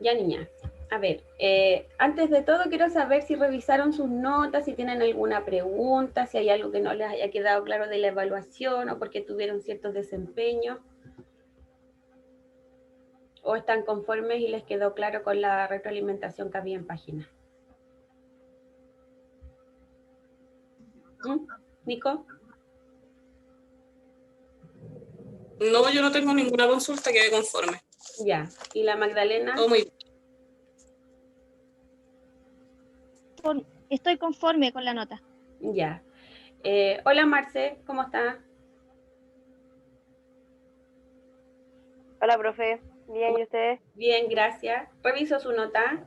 Ya, niña. A ver, antes de todo quiero saber si revisaron sus notas, si tienen alguna pregunta, si hay algo que no les haya quedado claro de la evaluación o porque tuvieron ciertos desempeños, o están conformes y les quedó claro con la retroalimentación que había en página. ¿Mm? ¿Nico? No, yo no tengo ninguna consulta, quedé conforme. Ya. ¿Y la Magdalena? Todo muy bien. Estoy conforme con la nota. Ya. Hola Marce, ¿cómo está? Hola, profe. Bien, ¿y ustedes? Bien, gracias. Reviso su nota.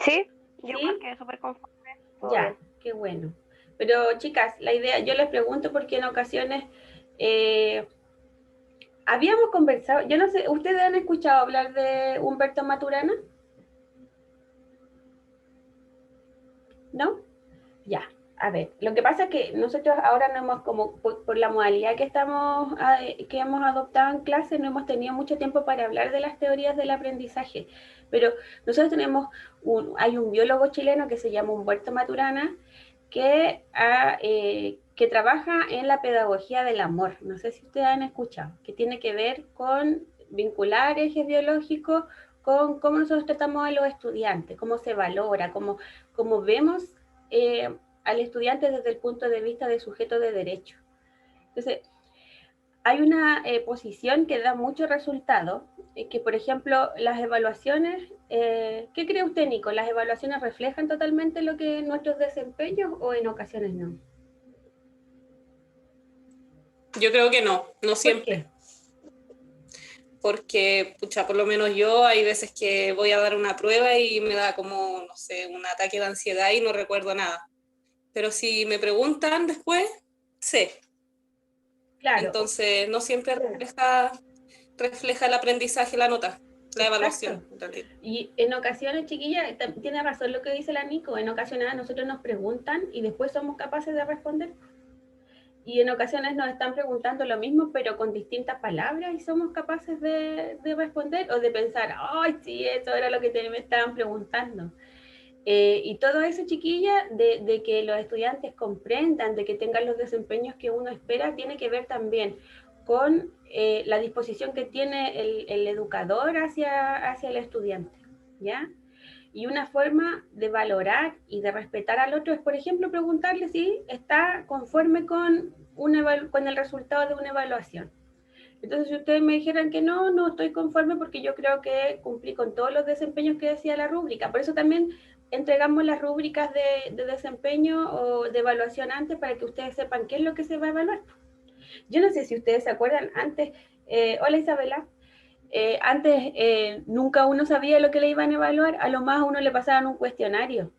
Sí, yo igual ¿Sí? quedé súper conforme. Todo Ya, bien. qué bueno. Pero chicas, la idea, yo les pregunto porque en ocasiones eh, habíamos conversado, yo no sé, ¿ustedes han escuchado hablar de Humberto Maturana? ¿No? Ya, a ver, lo que pasa es que nosotros ahora no hemos, como por la modalidad que estamos, que hemos adoptado en clase, no hemos tenido mucho tiempo para hablar de las teorías del aprendizaje, pero nosotros tenemos, hay un biólogo chileno que se llama Humberto Maturana, que trabaja en la pedagogía del amor, no sé si ustedes han escuchado, que tiene que ver con vincular ejes biológicos con cómo nosotros tratamos a los estudiantes, cómo se valora, cómo vemos al estudiante desde el punto de vista de sujeto de derecho. Entonces, hay una posición que da mucho resultado, que por ejemplo las evaluaciones, ¿qué cree usted, Nico? ¿Las evaluaciones reflejan totalmente lo que nuestros desempeños o en ocasiones no? Yo creo que no, no ¿Por qué? siempre. Porque, pucha, por lo menos yo hay veces que voy a dar una prueba y me da como, no sé, un ataque de ansiedad y no recuerdo nada. Pero si me preguntan después, sé. Claro, Entonces, no siempre refleja el aprendizaje la nota, la exacto. evaluación, en realidad. Y en ocasiones, chiquilla, tiene razón lo que dice la Nico, en ocasiones a nosotros nos preguntan y después somos capaces de responder. Y en ocasiones nos están preguntando lo mismo, pero con distintas palabras y somos capaces de responder o de pensar, ay, sí, eso era lo que me estaban preguntando. Y todo eso, chiquilla, de que los estudiantes comprendan, de que tengan los desempeños que uno espera, tiene que ver también con la disposición que tiene el educador hacia el estudiante, ¿ya? Y una forma de valorar y de respetar al otro es, por ejemplo, preguntarle si está conforme con el resultado de una evaluación. Entonces, si ustedes me dijeran que no, no estoy conforme porque yo creo que cumplí con todos los desempeños que decía la rúbrica. Por eso también entregamos las rúbricas de desempeño o de evaluación antes para que ustedes sepan qué es lo que se va a evaluar. Yo no sé si ustedes se acuerdan antes, hola Isabela, antes nunca uno sabía lo que le iban a evaluar, a lo más a uno le pasaban un cuestionario.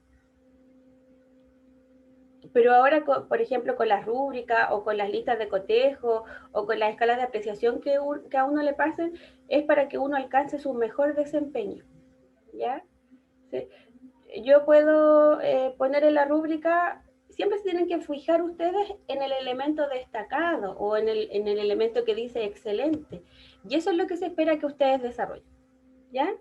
Pero ahora, por ejemplo, con las rúbricas o con las listas de cotejo o con las escalas de apreciación que a uno le pasen, es para que uno alcance su mejor desempeño. ¿Ya? ¿Sí? Yo puedo poner en la rúbrica, siempre se tienen que fijar ustedes en el elemento destacado o en el elemento que dice excelente. Y eso es lo que se espera que ustedes desarrollen. ¿Ya?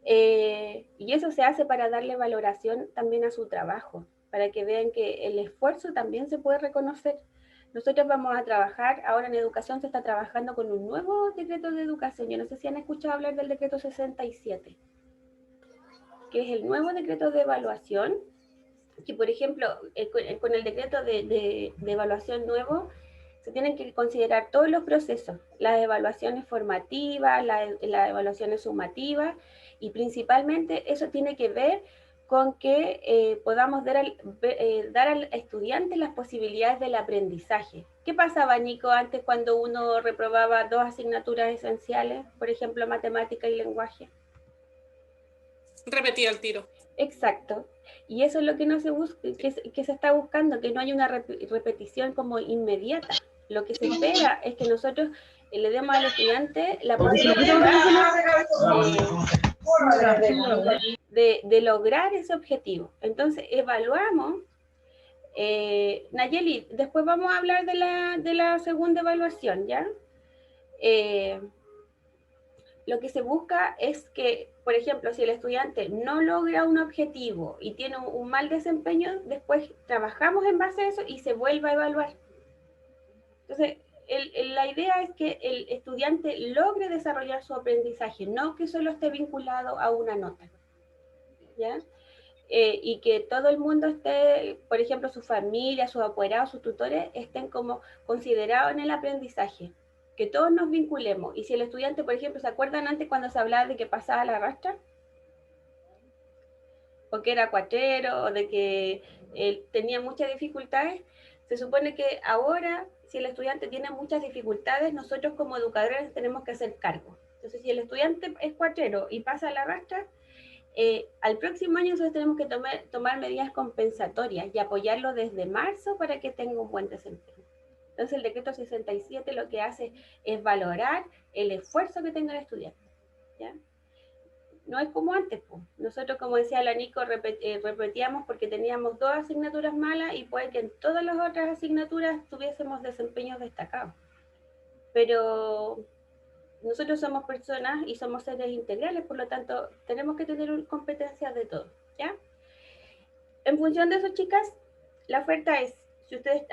Y eso se hace para darle valoración también a su trabajo, para que vean que el esfuerzo también se puede reconocer. Nosotros vamos a trabajar, ahora en educación se está trabajando con un nuevo decreto de educación. Yo no sé si han escuchado hablar del decreto 67, que es el nuevo decreto de evaluación, que por ejemplo, con el decreto de evaluación nuevo, se tienen que considerar todos los procesos, las evaluaciones formativas, las evaluaciones sumativas, y principalmente eso tiene que ver con que podamos dar al estudiante las posibilidades del aprendizaje. ¿Qué pasaba, Nico, antes cuando uno reprobaba dos asignaturas esenciales, por ejemplo, matemática y lenguaje? Repetí al tiro. Exacto. Y eso es lo que no se busca, que se está buscando, que no haya una repetición como inmediata. Lo que se espera es que nosotros le demos al estudiante la posibilidad de lograr ese objetivo. Entonces, evaluamos. Nayeli, después vamos a hablar de la segunda evaluación, ¿ya? lo que se busca es que, por ejemplo, si el estudiante no logra un objetivo y tiene un mal desempeño, después trabajamos en base a eso y se vuelve a evaluar. Entonces, la idea es que el estudiante logre desarrollar su aprendizaje, no que solo esté vinculado a una nota, ¿ya? Y que todo el mundo esté, por ejemplo, su familia, sus apoderados, sus tutores, estén como considerados en el aprendizaje, que todos nos vinculemos. Y si el estudiante, por ejemplo, ¿se acuerdan antes cuando se hablaba de que pasaba la rastra? O que era cuatrero, o de que tenía muchas dificultades. Se supone que ahora, si el estudiante tiene muchas dificultades, nosotros como educadores tenemos que hacer cargo. Entonces, si el estudiante es cuatrero y pasa la rastra, al próximo año nosotros tenemos que tomar medidas compensatorias y apoyarlo desde marzo para que tenga un buen desempeño. Entonces el decreto 67 lo que hace es valorar el esfuerzo que tenga el estudiante, ¿ya? No es como antes, pues. Nosotros, como decía la Nico, repetíamos porque teníamos 2 asignaturas malas y puede que en todas las otras asignaturas tuviésemos desempeños destacados. Pero nosotros somos personas y somos seres integrales, por lo tanto, tenemos que tener competencias de todo, ¿ya? En función de eso, chicas, la oferta es, si ustedes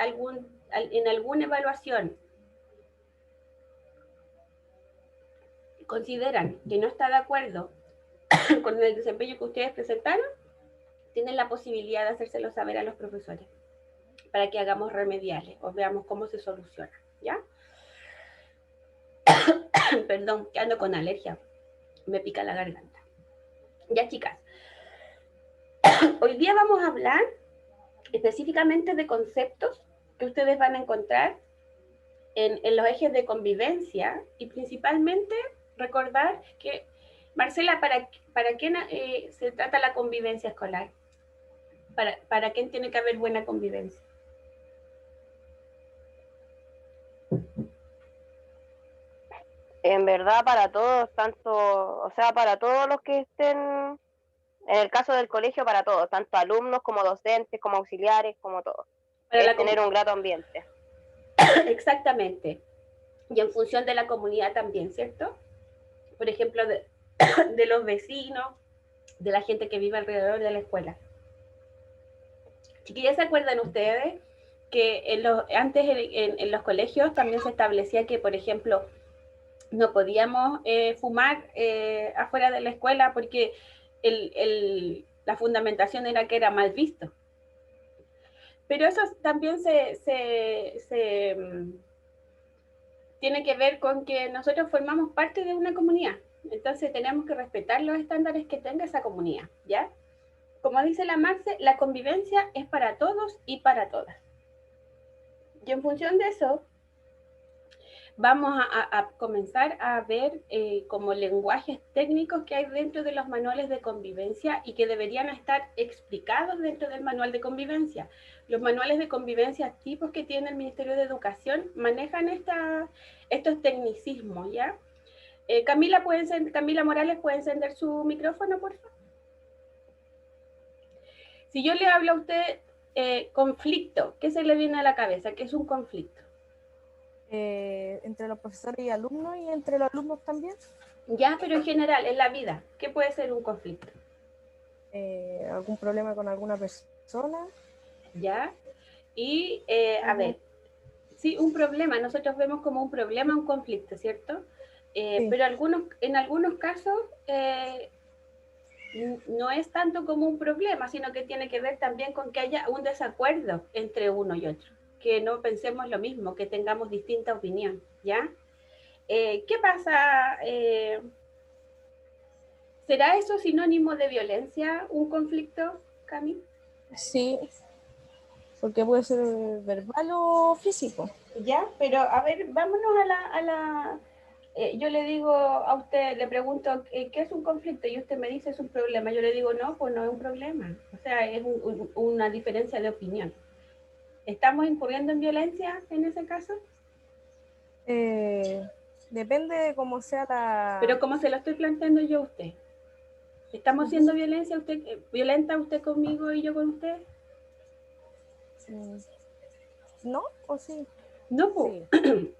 en alguna evaluación consideran que no está de acuerdo con el desempeño que ustedes presentaron, tienen la posibilidad de hacérselo saber a los profesores para que hagamos remediales o veamos cómo se soluciona, ¿ya? Perdón, que ando con alergia, me pica la garganta. Ya, chicas, hoy día vamos a hablar específicamente de conceptos que ustedes van a encontrar en los ejes de convivencia y principalmente recordar que, Marcela, ¿para quién se trata la convivencia escolar? ¿Para quién tiene que haber buena convivencia? En verdad para todos, tanto, o sea, para todos los que estén, en el caso del colegio, para todos, tanto alumnos como docentes, como auxiliares, como todos. Es tener un grato ambiente. Exactamente. Y en función de la comunidad también, ¿cierto? Por ejemplo, de los vecinos, de la gente que vive alrededor de la escuela. Chiquillas, ¿se acuerdan ustedes que antes en los colegios también se establecía que, por ejemplo, no podíamos fumar afuera de la escuela porque la fundamentación era que era mal visto? Pero eso también tiene que ver con que nosotros formamos parte de una comunidad. Entonces tenemos que respetar los estándares que tenga esa comunidad, ¿ya? Como dice la Marce, la convivencia es para todos y para todas. Y en función de eso, vamos a comenzar a ver como lenguajes técnicos que hay dentro de los manuales de convivencia y que deberían estar explicados dentro del manual de convivencia. Los manuales de convivencia tipos que tiene el Ministerio de Educación manejan estos tecnicismos, ¿ya? Camila Morales, ¿puede encender su micrófono, por favor? Si yo le hablo a usted conflicto, ¿qué se le viene a la cabeza? ¿Qué es un conflicto? Entre los profesores y alumnos y entre los alumnos también. Ya, pero en general, en la vida, ¿qué puede ser un conflicto? ¿Algún problema con alguna persona? Ya, y a ver, sí, un problema, nosotros vemos como un problema un conflicto, ¿cierto? Sí. Pero en algunos casos no es tanto como un problema, sino que tiene que ver también con que haya un desacuerdo entre uno y otro, que no pensemos lo mismo, que tengamos distinta opinión, ¿ya? ¿Qué pasa? ¿Será eso sinónimo de violencia, un conflicto, Cami? Sí, porque puede ser verbal o físico. Ya, pero a ver, vámonos a la yo le digo a usted, le pregunto, ¿qué es un conflicto? Y usted me dice, es un problema. Yo le digo, no, pues no es un problema. O sea, es una diferencia de opinión. ¿Estamos incurriendo en violencia en ese caso? Depende de cómo sea la... Pero como se lo estoy planteando yo a usted. ¿Estamos siendo violenta usted conmigo y yo con usted? ¿No? ¿O sí? No, pues. Sí.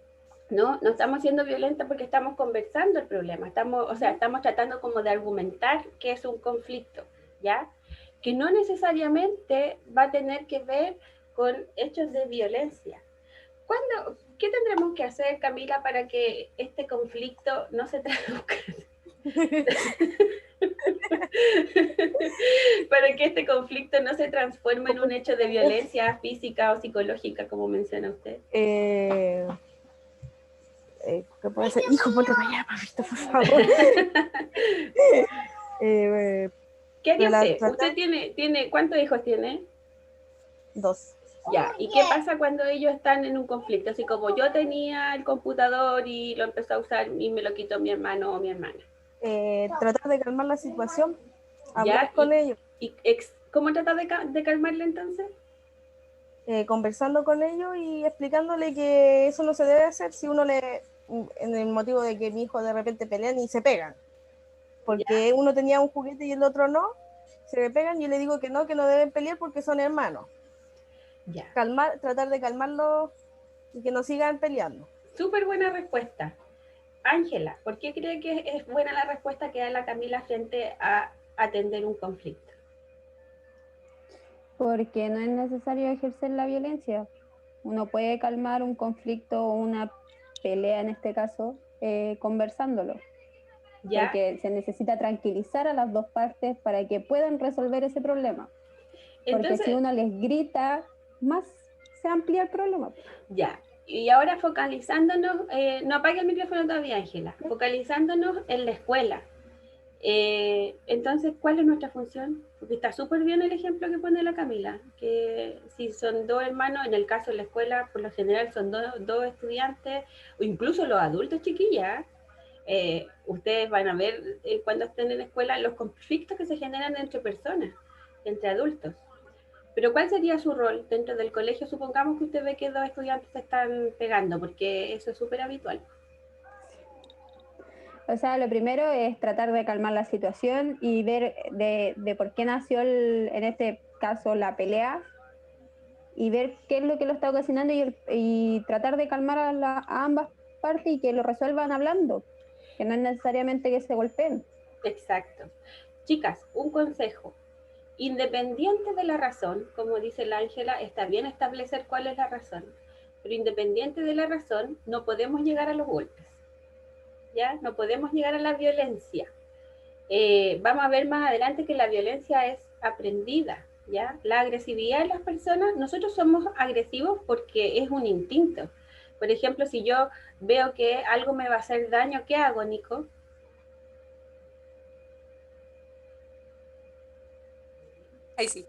No estamos siendo violentas porque estamos conversando el problema, estamos tratando como de argumentar que es un conflicto, ¿ya? Que no necesariamente va a tener que ver con hechos de violencia. ¿Qué tendremos que hacer, Camila, para que este conflicto no se traduzca? Para que este conflicto no se transforme en un hecho de violencia física o psicológica, como menciona usted. ¿Qué puede ser? Hijo, ponte para allá, papito, por favor. ¿Qué haría la usted? trata- ¿Usted tiene, ¿cuántos hijos tiene? 2. Ya, ¿y qué pasa cuando ellos están en un conflicto? Así como yo tenía el computador y lo empezó a usar y me lo quitó mi hermano o mi hermana. Tratar de calmar la situación, hablar ¿Ya? con ellos, ¿Cómo tratar de calmarle entonces? conversando con ellos y explicándole que eso no se debe hacer si uno en el motivo de que mi hijo de repente pelean y se pegan. Porque uno tenía un juguete y el otro no, se me pegan y yo le digo que no deben pelear porque son hermanos. Ya. Tratar de calmarlos y que no sigan peleando. Súper buena respuesta. Ángela, ¿por qué cree que es buena la respuesta que da la Camila frente a atender un conflicto? Porque no es necesario ejercer la violencia. Uno puede calmar un conflicto o una pelea, en este caso, conversándolo. ¿Ya? Porque se necesita tranquilizar a las dos partes para que puedan resolver ese problema. Porque si uno les grita, más se amplía el problema. Ya. Y ahora focalizándonos, no apague el micrófono todavía, Ángela, focalizándonos en la escuela. Entonces, ¿cuál es nuestra función? Porque está súper bien el ejemplo que pone la Camila, que si son dos hermanos, en el caso de la escuela, por lo general son dos estudiantes, o incluso los adultos, chiquillas. Ustedes van a ver cuando estén en la escuela los conflictos que se generan entre personas, entre adultos. Pero ¿cuál sería su rol dentro del colegio? Supongamos que usted ve que dos estudiantes se están pegando, porque eso es súper habitual. O sea, lo primero es tratar de calmar la situación y ver de por qué nació, en este caso, la pelea, y ver qué es lo que lo está ocasionando y tratar de calmar a ambas partes y que lo resuelvan hablando, que no es necesariamente que se golpeen. Exacto. Chicas, un consejo. Independiente de la razón, como dice la Ángela, está bien establecer cuál es la razón, pero independiente de la razón, no podemos llegar a los golpes, ¿ya? No podemos llegar a la violencia. Vamos a ver más adelante que la violencia es aprendida, ¿ya? La agresividad de las personas, nosotros somos agresivos porque es un instinto. Por ejemplo, si yo veo que algo me va a hacer daño, ¿qué hago, Nico? Ahí sí.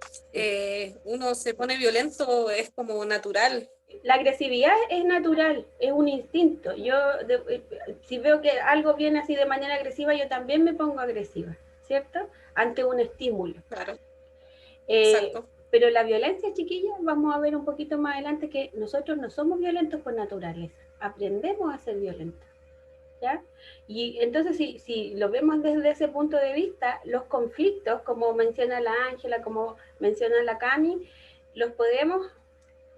Uno se pone violento, es como natural. La agresividad es natural, es un instinto. Si veo que algo viene así de manera agresiva, yo también me pongo agresiva, ¿cierto? Ante un estímulo. Claro. Exacto. Pero la violencia, chiquillos, vamos a ver un poquito más adelante que nosotros no somos violentos por naturaleza, aprendemos a ser violentos, ¿ya? Y entonces, si lo vemos desde ese punto de vista, los conflictos, como menciona la Ángela, como menciona la Cami, los podemos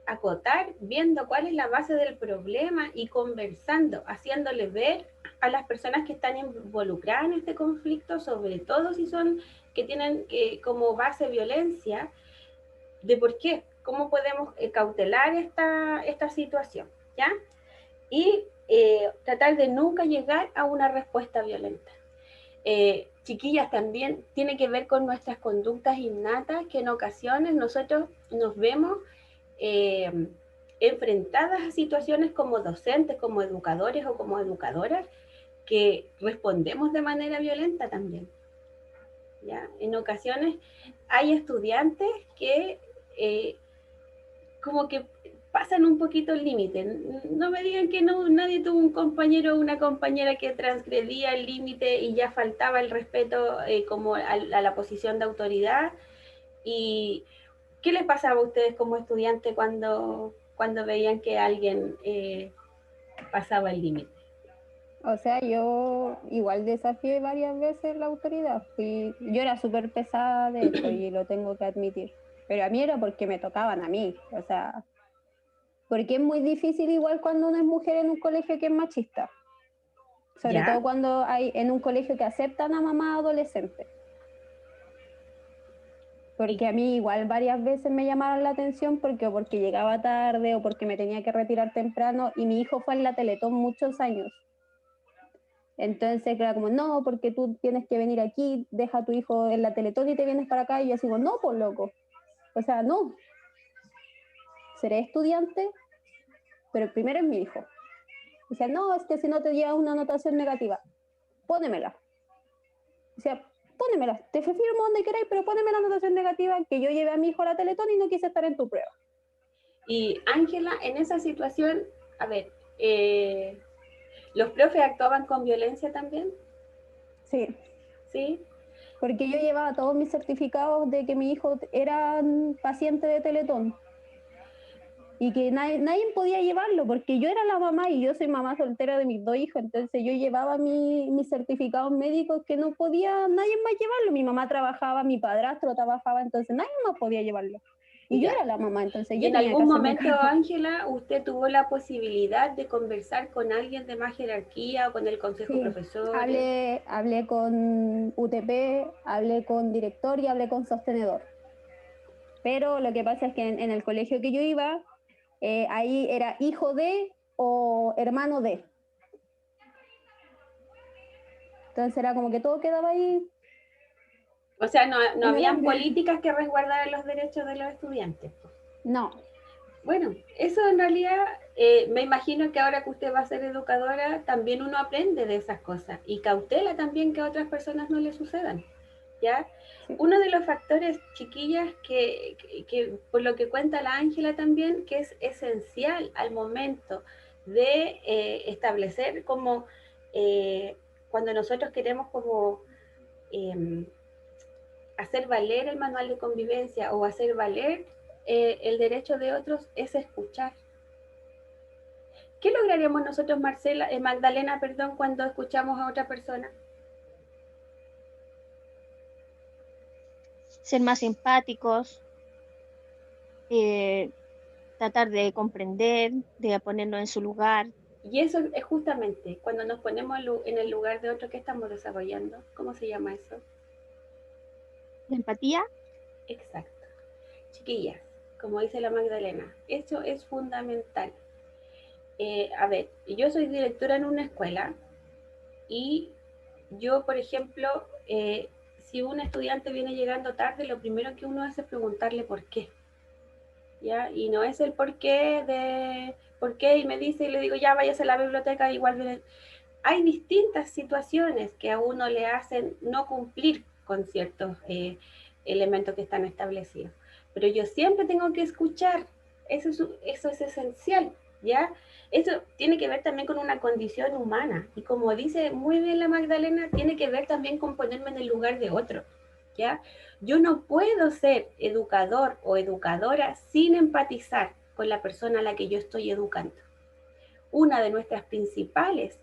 acotar viendo cuál es la base del problema y conversando, haciéndole ver a las personas que están involucradas en este conflicto, sobre todo si son que tienen como base violencia, de por qué, cómo podemos cautelar esta situación, ¿ya? Y tratar de nunca llegar a una respuesta violenta. Chiquillas, también tiene que ver con nuestras conductas innatas, que en ocasiones nosotros nos vemos enfrentadas a situaciones como docentes, como educadores o como educadoras, que respondemos de manera violenta también, ¿ya? En ocasiones hay estudiantes que como que pasan un poquito el límite. No me digan que nadie tuvo un compañero o una compañera que transgredía el límite y ya faltaba el respeto como a la posición de autoridad. ¿Y qué les pasaba a ustedes como estudiantes cuando veían que alguien pasaba el límite? O sea, yo igual desafié varias veces la autoridad. Yo era súper pesada, de hecho, y lo tengo que admitir. Pero a mí era porque me tocaban a mí. O sea, Porque es muy difícil igual cuando uno es mujer en un colegio que es machista. Sobre ¿Ya? todo cuando hay en un colegio que aceptan a mamá adolescente. Porque a mí igual varias veces me llamaron la atención porque llegaba tarde o porque me tenía que retirar temprano y mi hijo fue en la Teletón muchos años. Entonces era como, no, porque tú tienes que venir aquí, deja a tu hijo en la Teletón y te vienes para acá. Y yo digo, no, pues loco. O sea, no. Seré estudiante, pero primero es mi hijo. O sea, no, es que si no te llevas una anotación negativa, pónemela. O sea, pónemela. Te firmo donde queráis, pero póneme la anotación negativa que yo llevé a mi hijo a la Teletón y no quise estar en tu prueba. Y Ángela, en esa situación, a ver, ¿los profes actuaban con violencia también? Sí, ¿Sí? porque yo llevaba todos mis certificados de que mi hijo era paciente de Teletón. Y que nadie podía llevarlo, porque yo era la mamá y yo soy mamá soltera de mis 2 hijos, entonces yo llevaba mis certificados médicos que no podía nadie más llevarlo. Mi mamá trabajaba, mi padrastro trabajaba, entonces nadie más podía llevarlo. Y yo Ya. era la mamá, entonces ¿Y yo en tenía que algún hacerme momento, cargo. Ángela, usted tuvo la posibilidad de conversar con alguien de más jerarquía o con el consejo de Sí, profesores? hablé con UTP, hablé con director y hablé con sostenedor. Pero lo que pasa es que en el colegio que yo iba, ahí era hijo de o hermano de. Entonces era como que todo quedaba ahí O sea, no en el habían aire. políticas que resguardaran los derechos de los estudiantes. No, Bueno, eso en realidad, me imagino que ahora que usted va a ser educadora, también uno aprende de esas cosas y cautela también que a otras personas no le sucedan, ¿ya? sí. Uno de los factores, chiquillas, que por lo que cuenta la Ángela también, que es esencial al momento de establecer como, cuando nosotros queremos como eh, hacer valer el manual de convivencia o hacer valer el derecho de otros, es escuchar. ¿Qué lograríamos nosotros, Magdalena, perdón, cuando escuchamos a otra persona? Ser más empáticos, eh, tratar de comprender, de ponernos en su lugar. Y eso es justamente cuando nos ponemos en el lugar de otro que estamos desarrollando. ¿Cómo se llama eso? La empatía, Exacto. Chiquillas, como dice la Magdalena, eso es fundamental. A ver, yo soy directora en una escuela y yo, por ejemplo, si un estudiante viene llegando tarde, lo primero que uno hace es preguntarle por qué. ¿Ya? Y no es el por qué, y me dice, y le digo, ya váyase a la biblioteca, igual viene. Hay distintas situaciones que a uno le hacen no cumplir con ciertos elementos que están establecidos. Pero yo siempre tengo que escuchar, eso es esencial, ¿ya? Eso tiene que ver también con una condición humana. Y como dice muy bien la Magdalena, tiene que ver también con ponerme en el lugar de otro, ¿ya? Yo no puedo ser educador o educadora sin empatizar con la persona a la que yo estoy educando. Una de nuestras principales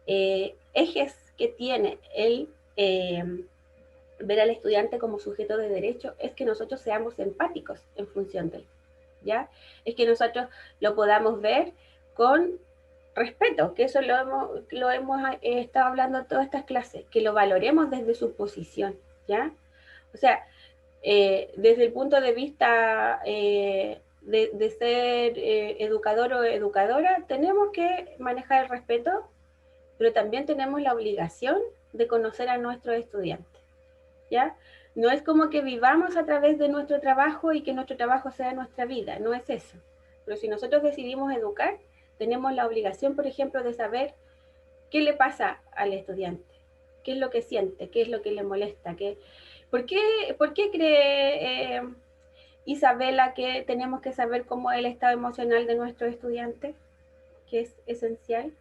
ejes que tiene el ver al estudiante como sujeto de derecho es que nosotros seamos empáticos en función de él, ¿ya? Es que nosotros lo podamos ver con respeto, que eso lo hemos estado hablando en todas estas clases, que lo valoremos desde su posición, ¿ya? O sea, desde el punto de vista de ser educador o educadora, tenemos que manejar el respeto, pero también tenemos la obligación de conocer a nuestros estudiantes, ¿ya? No es como que vivamos a través de nuestro trabajo y que nuestro trabajo sea nuestra vida, no es eso. Pero si nosotros decidimos educar, tenemos la obligación, por ejemplo, de saber qué le pasa al estudiante, qué es lo que siente, qué es lo que le molesta, por qué cree Isabela que tenemos que saber cómo es el estado emocional de nuestro estudiante, que es esencial?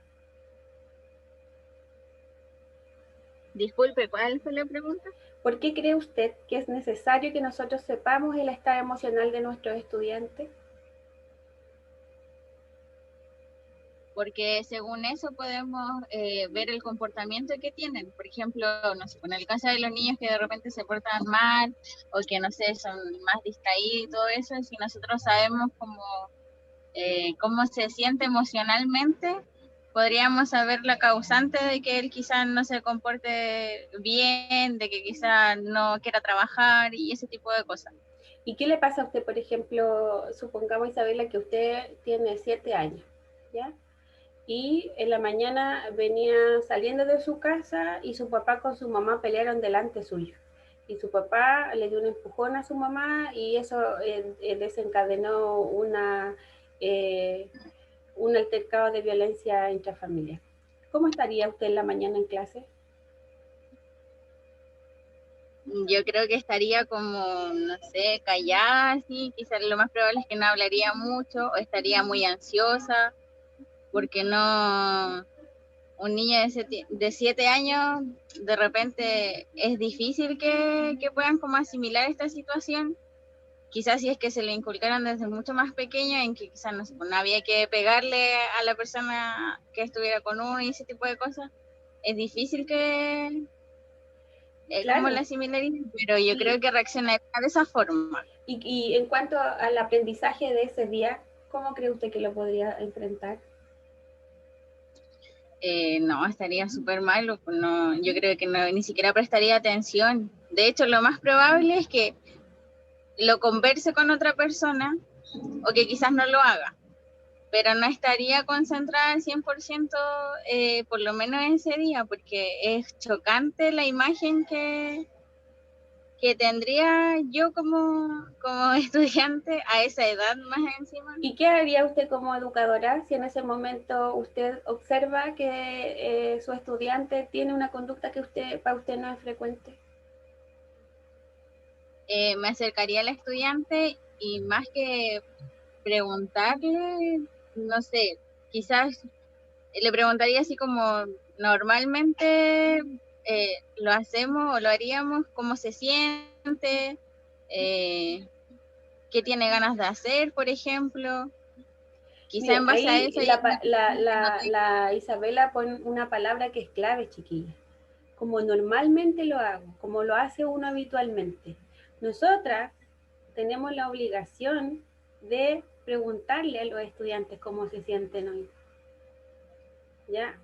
Disculpe, ¿cuál fue la pregunta? ¿Por qué cree usted que es necesario que nosotros sepamos el estado emocional de nuestros estudiantes? Porque según eso podemos ver el comportamiento que tienen. Por ejemplo, no sé, en el caso de los niños que de repente se portan mal o que, no sé, son más distraídos y todo eso, si nosotros sabemos cómo cómo se siente emocionalmente, podríamos saber la causante de que él quizás no se comporte bien, de que quizás no quiera trabajar y ese tipo de cosas. ¿Y qué le pasa a usted, por ejemplo, supongamos, Isabela, que usted tiene 7 años, ¿ya? Y en la mañana venía saliendo de su casa y su papá con su mamá pelearon delante suyo. Y su papá le dio un empujón a su mamá y eso desencadenó un altercado de violencia intrafamiliar. ¿Cómo estaría usted en la mañana en clase? Yo creo que estaría como, no sé, callada, así, quizás lo más probable es que no hablaría mucho, o estaría muy ansiosa, porque no, un niño de 7 años, de repente es difícil que puedan como asimilar esta situación. Quizás si es que se le inculcaron desde mucho más pequeño, en que quizás no, no había que pegarle a la persona que estuviera con uno y ese tipo de cosas, es difícil que, como Claro. la similaridad, pero yo Y, creo que reaccionaría de esa forma. y en cuanto al aprendizaje de ese día, ¿cómo cree usted que lo podría enfrentar? No, estaría súper malo, pues no, yo creo que no, ni siquiera prestaría atención. De hecho, lo más probable es que lo converse con otra persona o que quizás no lo haga, pero no estaría concentrada al 100%, por lo menos ese día, porque es chocante la imagen que tendría yo como estudiante a esa edad más encima. ¿Y qué haría usted como educadora si en ese momento usted observa que su estudiante tiene una conducta que para usted no es frecuente? Me acercaría al estudiante y más que preguntarle, no sé, quizás le preguntaría así como normalmente lo hacemos o lo haríamos, cómo se siente, eh, qué tiene ganas de hacer, por ejemplo. Quizá Miren, en base a ahí eso ella la Isabela pone una palabra que es clave, chiquilla. Como normalmente lo hago, como lo hace uno habitualmente. Nosotras tenemos la obligación de preguntarle a los estudiantes cómo se sienten hoy, ¿ya?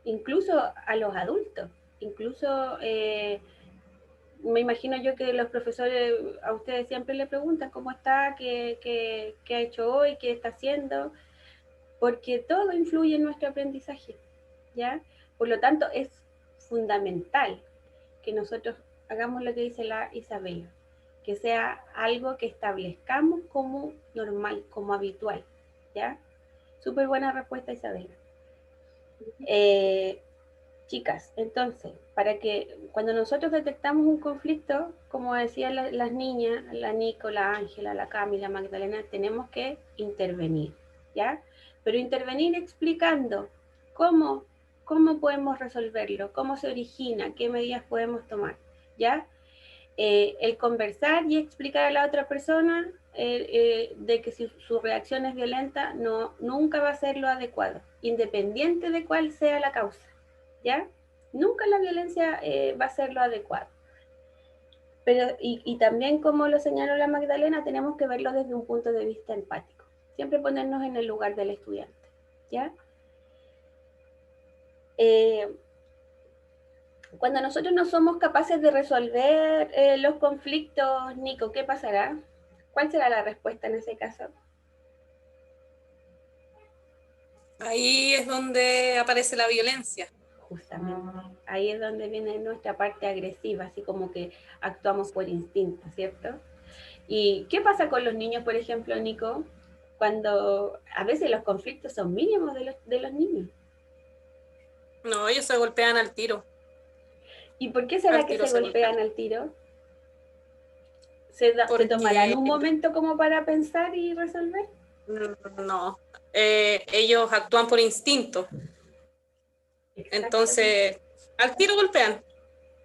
Incluso a los adultos, incluso me imagino yo que los profesores a ustedes siempre le preguntan cómo está, qué ha hecho hoy, qué está haciendo, porque todo influye en nuestro aprendizaje, ¿ya? Por lo tanto, es fundamental que nosotros hagamos lo que dice la Isabela, que sea algo que establezcamos como normal, como habitual, ¿ya? Súper buena respuesta, Isabela. Chicas, entonces, para que cuando nosotros detectamos un conflicto, como decían las niñas, la Nico, la Ángela, la Cami, la Magdalena, tenemos que intervenir, ¿ya? Pero intervenir explicando cómo, cómo podemos resolverlo, cómo se origina, qué medidas podemos tomar, ¿ya? El conversar y explicar a la otra persona de que si su reacción es violenta, no, nunca va a ser lo adecuado, independiente de cuál sea la causa, ¿ya? Nunca la violencia va a ser lo adecuado. Pero, y también, como lo señaló la Magdalena, tenemos que verlo desde un punto de vista empático. Siempre ponernos en el lugar del estudiante, ¿ya? Cuando nosotros no somos capaces de resolver los conflictos, Nico, ¿qué pasará? ¿Cuál será la respuesta en ese caso? Ahí es donde aparece la violencia. Justamente. Ahí es donde viene nuestra parte agresiva, así como que actuamos por instinto, ¿cierto? ¿Y qué pasa con los niños, por ejemplo, Nico? Cuando a veces los conflictos son mínimos de los niños. No, ellos se golpean al tiro. ¿Y por qué será Al que tiro se se golpean golpean. al tiro? ¿Se tomarán Porque un momento como para pensar y resolver? no, ellos actúan por instinto. Exactamente. Entonces, al tiro golpean.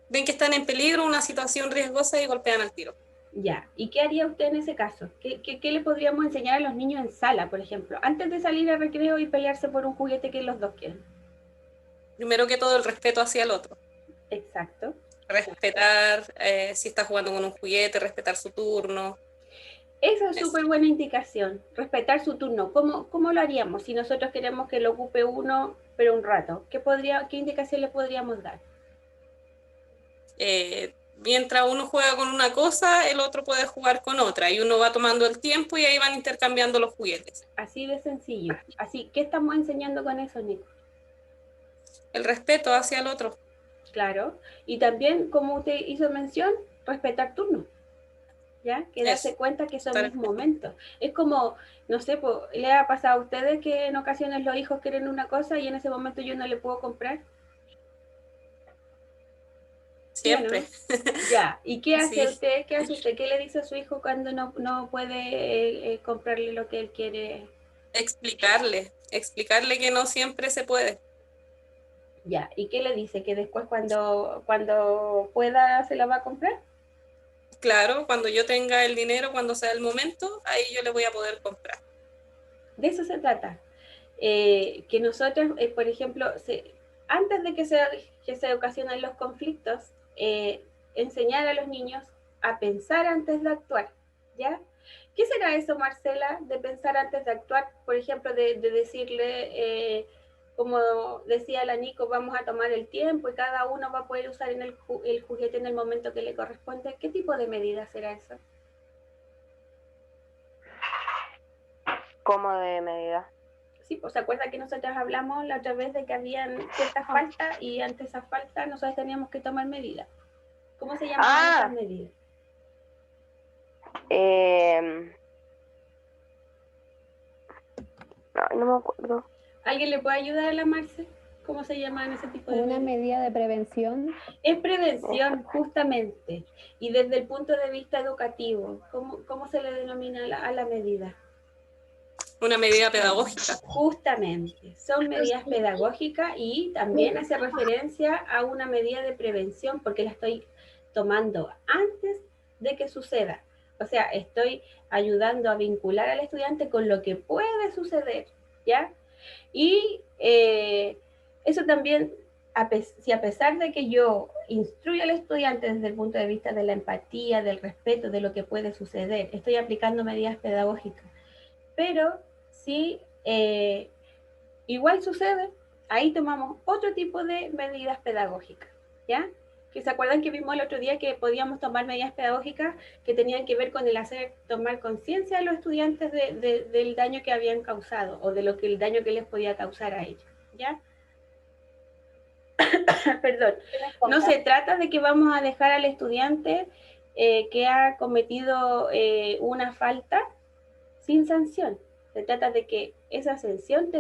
Ven que están en peligro, una situación riesgosa y golpean al tiro. Ya, ¿y qué haría usted en ese caso? ¿Qué le podríamos enseñar a los niños en sala, por ejemplo, antes de salir al recreo y pelearse por un juguete que los dos quieren? Primero que todo, el respeto hacia el otro. Exacto. Respetar si está jugando con un juguete, respetar su turno. Esa es Eso. súper buena indicación, respetar su turno. ¿Cómo lo haríamos si nosotros queremos que lo ocupe uno, pero un rato? ¿Qué indicación le podríamos dar? Mientras uno juega con una cosa, el otro puede jugar con otra y uno va tomando el tiempo y ahí van intercambiando los juguetes. Así de sencillo. Así, ¿qué estamos enseñando con eso, Nico? El respeto hacia el otro. Claro. Y también, como usted hizo mención, respetar turno. ¿Ya? Que darse Eso. cuenta que son Estar mis en- momentos. Es como, no sé, ¿le ha pasado a ustedes que en ocasiones los hijos quieren una cosa y en ese momento yo no le puedo comprar? ¿Sí o no? Siempre. Ya. ¿Y qué hace Sí. usted? ¿Qué hace usted? ¿Qué le dice a su hijo cuando no puede comprarle lo que él quiere? Explicarle que no siempre se puede. Ya. ¿Y qué le dice? ¿Que después cuando pueda se la va a comprar? Claro, cuando yo tenga el dinero, cuando sea el momento, ahí yo le voy a poder comprar. De eso se trata. Que nosotros, por ejemplo, antes de que se ocasionen los conflictos, enseñar a los niños a pensar antes de actuar, ¿ya? ¿Qué será eso, Marcela, de pensar antes de actuar? Por ejemplo, de decirle, como decía la Nico, vamos a tomar el tiempo y cada uno va a poder usar el juguete en el momento que le corresponde. ¿Qué tipo de medida será eso? ¿Cómo de medida? Sí, pues se acuerda que nosotros hablamos la otra vez de que habían ciertas faltas y ante esas faltas nosotros teníamos que tomar medidas. ¿Cómo se llamaban esas medidas? No me acuerdo. ¿Alguien le puede ayudar a la Marce? ¿Cómo se llaman ese tipo de Una medidas? medida de prevención. Es prevención, justamente. Y desde el punto de vista educativo, ¿cómo se le denomina a la medida? Una medida pedagógica. Justamente, son medidas pedagógicas y también hace referencia a una medida de prevención porque la estoy tomando antes de que suceda. O sea, estoy ayudando a vincular al estudiante con lo que puede suceder, ¿ya? Y eso también, si a pesar de que yo instruyo al estudiante desde el punto de vista de la empatía, del respeto, de lo que puede suceder, estoy aplicando medidas pedagógicas. Pero si igual sucede, ahí tomamos otro tipo de medidas pedagógicas, ¿ya? Que se acuerdan que vimos el otro día que podíamos tomar medidas pedagógicas que tenían que ver con el tomar conciencia a los estudiantes del daño que habían causado o de el daño que les podía causar a ellos, ¿ya? Perdón, no se trata de que vamos a dejar al estudiante que ha cometido una falta sin sanción. Se trata de que esa sanción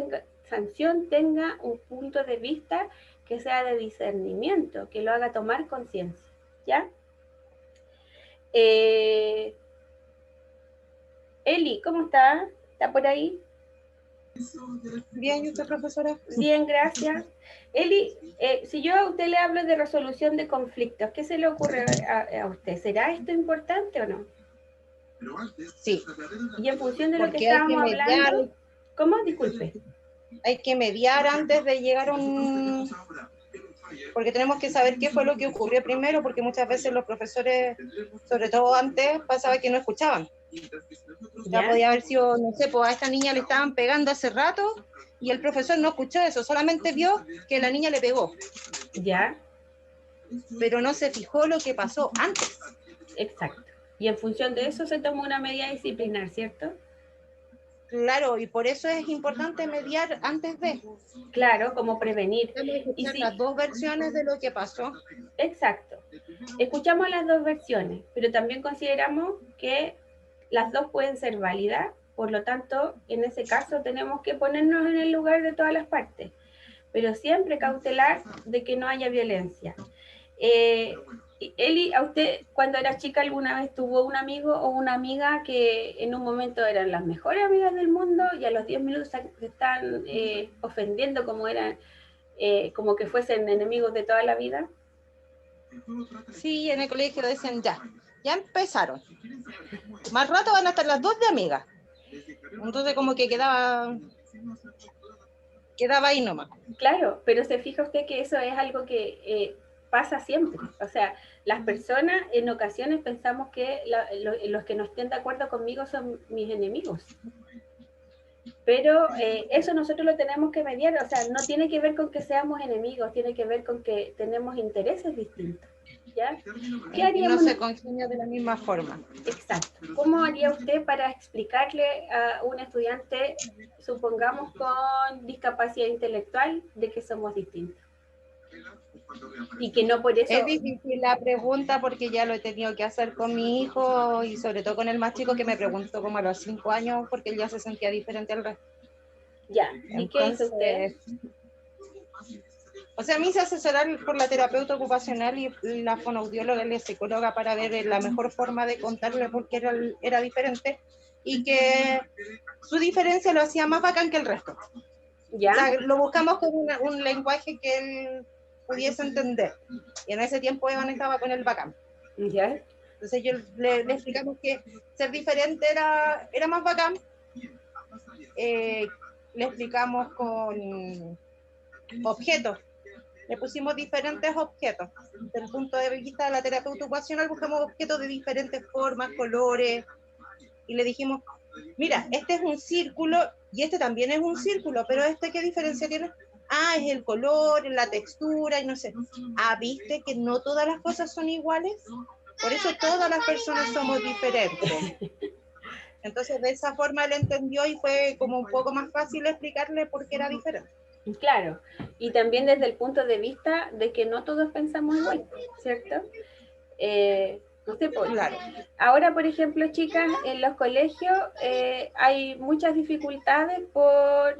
tenga un punto de vista que sea de discernimiento, que lo haga tomar conciencia, ¿ya? Eli, ¿cómo está? ¿Está por ahí? Bien, ¿y usted, profesora? Bien, gracias. Eli, si yo a usted le hablo de resolución de conflictos, ¿qué se le ocurre a usted? ¿Será esto importante o no? Sí. Y en función de lo que Porque hay que estábamos mediar, hablando, ¿cómo? Disculpe. hay que mediar antes de llegar a un... Porque tenemos que saber qué fue lo que ocurrió primero, porque muchas veces los profesores, sobre todo antes, pasaba que no escuchaban. Ya ¿Ya? podía haber sido, no sé, pues a esta niña le estaban pegando hace rato y el profesor no escuchó eso, solamente vio que la niña le pegó, ¿Ya? pero no se fijó lo que pasó antes. Exacto. Y en función de eso se toma una medida disciplinar, ¿cierto? Claro, y por eso es importante mediar antes de. Claro, como prevenir. Tenemos que Y escuchar sí, las dos versiones de lo que pasó. exacto. Escuchamos las dos versiones, pero también consideramos que las dos pueden ser válidas, por lo tanto, en ese caso tenemos que ponernos en el lugar de todas las partes, pero siempre cautelar de que no haya violencia. Eli, ¿a usted cuando era chica alguna vez tuvo un amigo o una amiga que en un momento eran las mejores amigas del mundo y a los 10 minutos se están ofendiendo como que fuesen enemigos de toda la vida? Sí, en el colegio decían ya empezaron. Más rato van a estar las dos de amigas. Entonces como que quedaba ahí nomás. Claro, pero se fija usted que eso es algo que pasa siempre. O sea, las personas en ocasiones pensamos que los que no estén de acuerdo conmigo son mis enemigos. Pero eso nosotros lo tenemos que mediar, o sea, no tiene que ver con que seamos enemigos, tiene que ver con que tenemos intereses distintos. ¿Ya? ¿Qué haríamos? No se congenia de la misma forma. Exacto. ¿Cómo haría usted para explicarle a un estudiante, supongamos con discapacidad intelectual, de que somos distintos? Y que no por eso... Es difícil la pregunta porque ya lo he tenido que hacer con mi hijo y sobre todo con el más chico que me preguntó como a los 5 años porque él ya se sentía diferente al resto. Ya, ¿y qué hizo usted? O sea, me hice asesorar por la terapeuta ocupacional y la fonoaudióloga y la psicóloga para ver la mejor forma de contarle por qué era diferente y que su diferencia lo hacía más bacán que el resto. ¿Ya? O sea, lo buscamos con un lenguaje que él pudiese entender. Y en ese tiempo Evan estaba con el bacán. ¿Ya? Entonces le explicamos que ser diferente era más bacán. Le explicamos con objetos. Le pusimos diferentes objetos. Desde el punto de vista de la terapeuta ocupacional buscamos objetos de diferentes formas, colores. Y le dijimos, mira, este es un círculo y este también es un círculo, pero este ¿qué diferencia tiene? Ah, es el color, la textura y no sé. Ah, ¿viste que no todas las cosas son iguales? Por eso todas las personas somos diferentes. Entonces de esa forma él entendió y fue como un poco más fácil explicarle por qué era diferente. Claro, y también desde el punto de vista de que no todos pensamos igual, ¿cierto? No sé, pues, Claro. Ahora, por ejemplo, chicas, en los colegios hay muchas dificultades por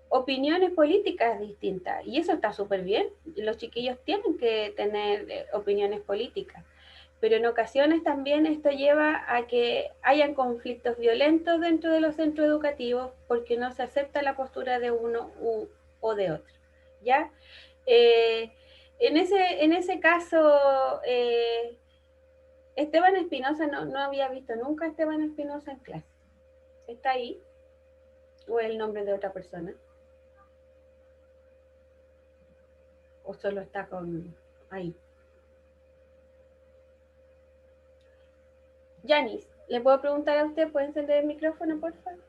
opiniones políticas distintas, y eso está súper bien. Los chiquillos tienen que tener opiniones políticas, pero en ocasiones también esto lleva a que hayan conflictos violentos dentro de los centros educativos porque no se acepta la postura de uno o de otro, ¿ya? En ese caso, Esteban Espinosa, no había visto nunca a Esteban Espinosa en clase. ¿Está ahí? ¿O es el nombre de otra persona? ¿O solo está con ahí? Yanis, ¿le puedo preguntar a usted? ¿Puede encender el micrófono, por favor?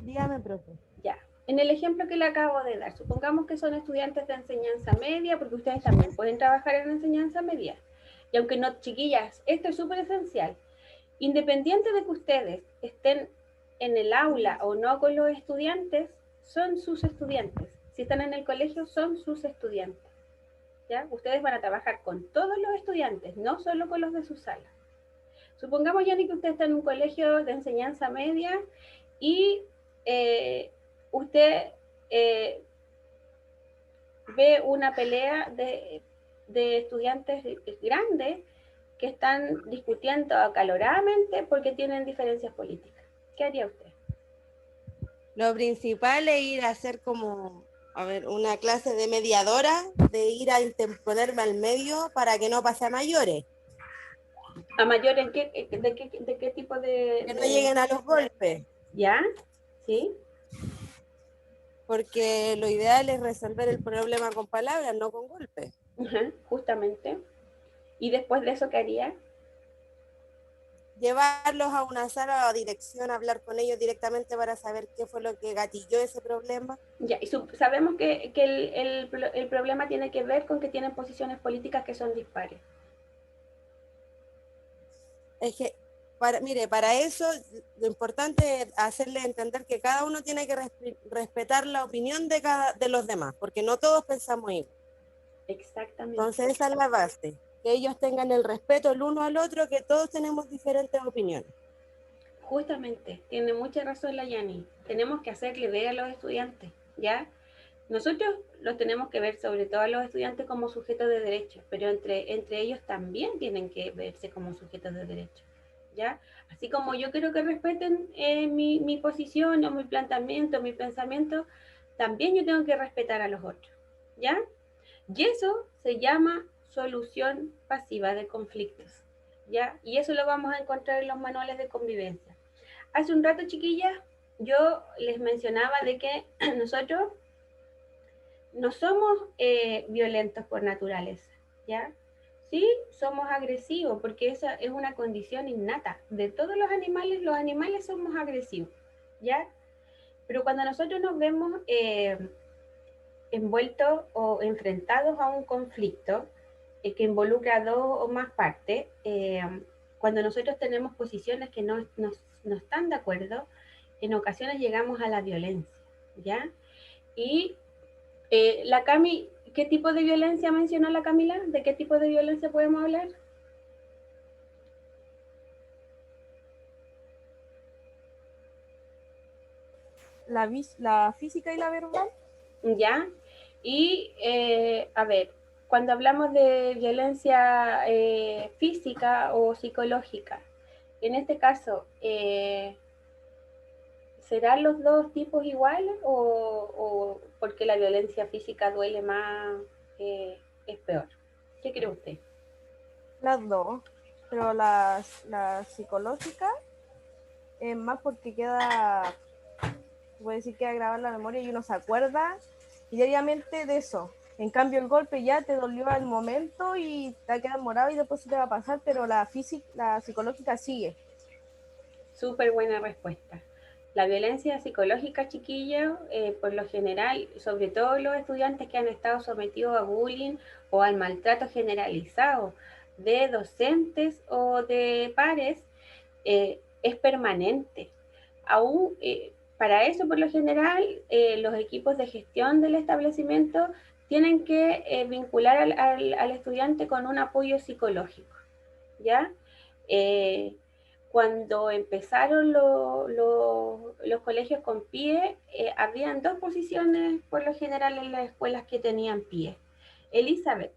Dígame, profe. Ya. En el ejemplo que le acabo de dar, supongamos que son estudiantes de enseñanza media, porque ustedes también pueden trabajar en enseñanza media. Y aunque no, chiquillas, esto es súper esencial. Independiente de que ustedes estén en el aula o no con los estudiantes, son sus estudiantes. Si están en el colegio, son sus estudiantes. ¿Ya? Ustedes van a trabajar con todos los estudiantes, no solo con los de su sala. Supongamos, Yanni, que usted está en un colegio de enseñanza media y usted ve una pelea de estudiantes grandes que están discutiendo acaloradamente porque tienen diferencias políticas. ¿Qué haría usted? Lo principal es ir a hacer como, una clase de mediadora, de ir a interponerme al medio para que no pase a mayores. ¿A mayores de qué tipo de...? Que no lleguen a los golpes. ¿Ya? ¿Sí? Porque lo ideal es resolver el problema con palabras, no con golpes. Justamente. ¿Y después de eso qué haría? Llevarlos a una sala o dirección, hablar con ellos directamente para saber qué fue lo que gatilló ese problema. Ya, y sabemos que el problema tiene que ver con que tienen posiciones políticas que son dispares. Es que, para eso lo importante es hacerles entender que cada uno tiene que respetar la opinión de los demás, porque no todos pensamos igual. Exactamente. Entonces esa es la base, que ellos tengan el respeto el uno al otro, que todos tenemos diferentes opiniones. Justamente, tiene mucha razón la Yani. Tenemos que hacerle ver a los estudiantes, ¿ya? Nosotros los tenemos que ver, sobre todo a los estudiantes, como sujetos de derechos, pero entre ellos también tienen que verse como sujetos de derechos, ¿ya? Así como yo quiero que respeten mi posición o mi planteamiento, mi pensamiento, también yo tengo que respetar a los otros, ¿ya? Y eso se llama solución pasiva de conflictos, ¿ya? Y eso lo vamos a encontrar en los manuales de convivencia. Hace un rato, chiquillas, yo les mencionaba de que nosotros no somos violentos por naturaleza, ¿ya? Sí, somos agresivos, porque esa es una condición innata. De todos los animales somos agresivos, ¿ya? Pero cuando nosotros nos vemos envueltos o enfrentados a un conflicto que involucra a dos o más partes, cuando nosotros tenemos posiciones que no están de acuerdo, en ocasiones llegamos a la violencia, ¿ya? Y la Cami, ¿qué tipo de violencia mencionó la Camila? ¿De qué tipo de violencia podemos hablar? La física y la verbal. ¿Ya? Y, a ver, cuando hablamos de violencia física o psicológica, en este caso, ¿serán los dos tipos iguales o porque la violencia física duele más, es peor? ¿Qué cree usted? Las dos, pero la psicológica es más porque queda, puede decir, queda grabada en la memoria y uno se acuerda diariamente de eso. En cambio, el golpe ya te dolió al momento y te va a quedar morado y después se te va a pasar, pero la psicológica sigue. Súper buena respuesta. La violencia psicológica, chiquillos, por lo general, sobre todo los estudiantes que han estado sometidos a bullying o al maltrato generalizado de docentes o de pares, es permanente. Aún, para eso, por lo general, los equipos de gestión del establecimiento tienen que vincular al estudiante con un apoyo psicológico, ¿ya? Cuando empezaron los colegios con PIE, habían dos posiciones por lo general en las escuelas que tenían PIE. Elizabeth.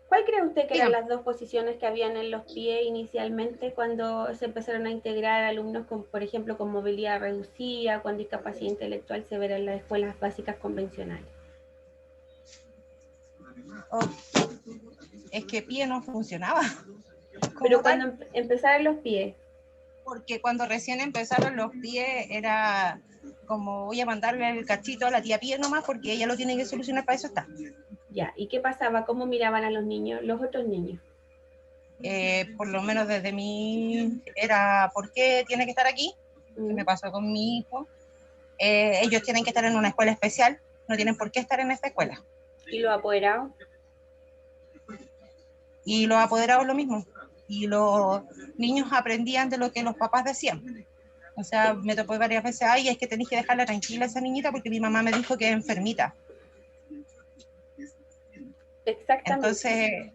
¿Cuál cree usted que eran las dos posiciones que habían en los PIE inicialmente cuando se empezaron a integrar alumnos con, por ejemplo, con movilidad reducida, con discapacidad intelectual severa en las escuelas básicas convencionales? Es que PIE no funcionaba. Pero cuando empezaron los PIE. Porque cuando recién empezaron los PIE era como voy a mandarle el cachito a la tía PIE nomás porque ella lo tiene que solucionar, para eso está. Ya, ¿y qué pasaba? ¿Cómo miraban a los niños, los otros niños? Por lo menos desde mí era, ¿por qué tiene que estar aquí? ¿Qué me pasó con mi hijo? Ellos tienen que estar en una escuela especial, no tienen por qué estar en esta escuela. ¿Y los apoderados? Y los apoderados lo mismo. Y los niños aprendían de lo que los papás decían. O sea, me topó varias veces, ay, es que tenéis que dejarla tranquila a esa niñita porque mi mamá me dijo que es enfermita. Exactamente. Entonces,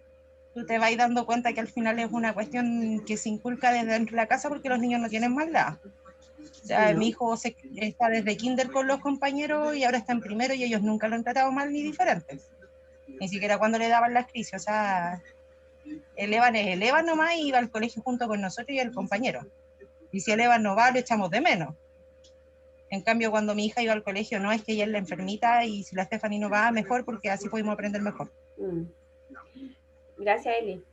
tú te vas dando cuenta que al final es una cuestión que se inculca desde dentro de la casa porque los niños no tienen maldad. O sea, mi hijo está desde kinder con los compañeros y ahora está en primero y ellos nunca lo han tratado mal ni diferente. Ni siquiera cuando le daban las crisis. O sea, el Evan es el Evan nomás y iba al colegio junto con nosotros y el compañero. Y si el Evan no va, lo echamos de menos. En cambio, cuando mi hija iba al colegio, no, es que ella es la enfermita y si la Stephanie no va, mejor porque así podemos aprender mejor. Gracias, Eli.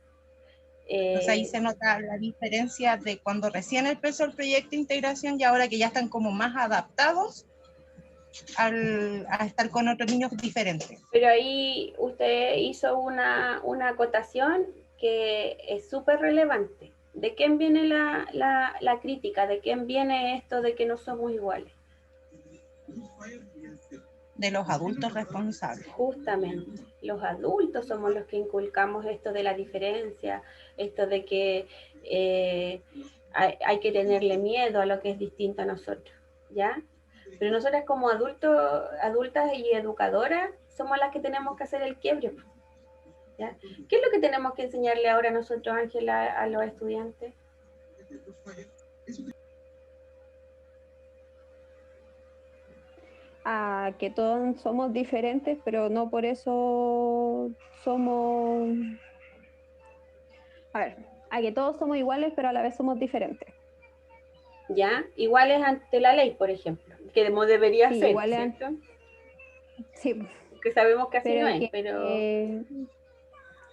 Entonces ahí se nota la diferencia de cuando recién empezó el proyecto de integración y ahora que ya están como más adaptados a estar con otros niños diferentes. Pero ahí usted hizo una acotación que es súper relevante. ¿De quién viene la crítica? ¿De quién viene esto de que no somos iguales? De los adultos responsables. Justamente, los adultos somos los que inculcamos esto de la diferencia, esto de que hay que tenerle miedo a lo que es distinto a nosotros, ¿ya? Pero nosotras como adultas y educadoras somos las que tenemos que hacer el quiebre, ¿ya? ¿Qué es lo que tenemos que enseñarle ahora nosotros, Ángela, a los estudiantes? A que todos somos diferentes, pero no por eso somos... A ver, a que todos somos iguales, pero a la vez somos diferentes. ¿Ya? Iguales ante la ley, por ejemplo, que debería Sí, ser, iguales, ¿cierto? Sí. Que sabemos que así Pero no es, que, pero...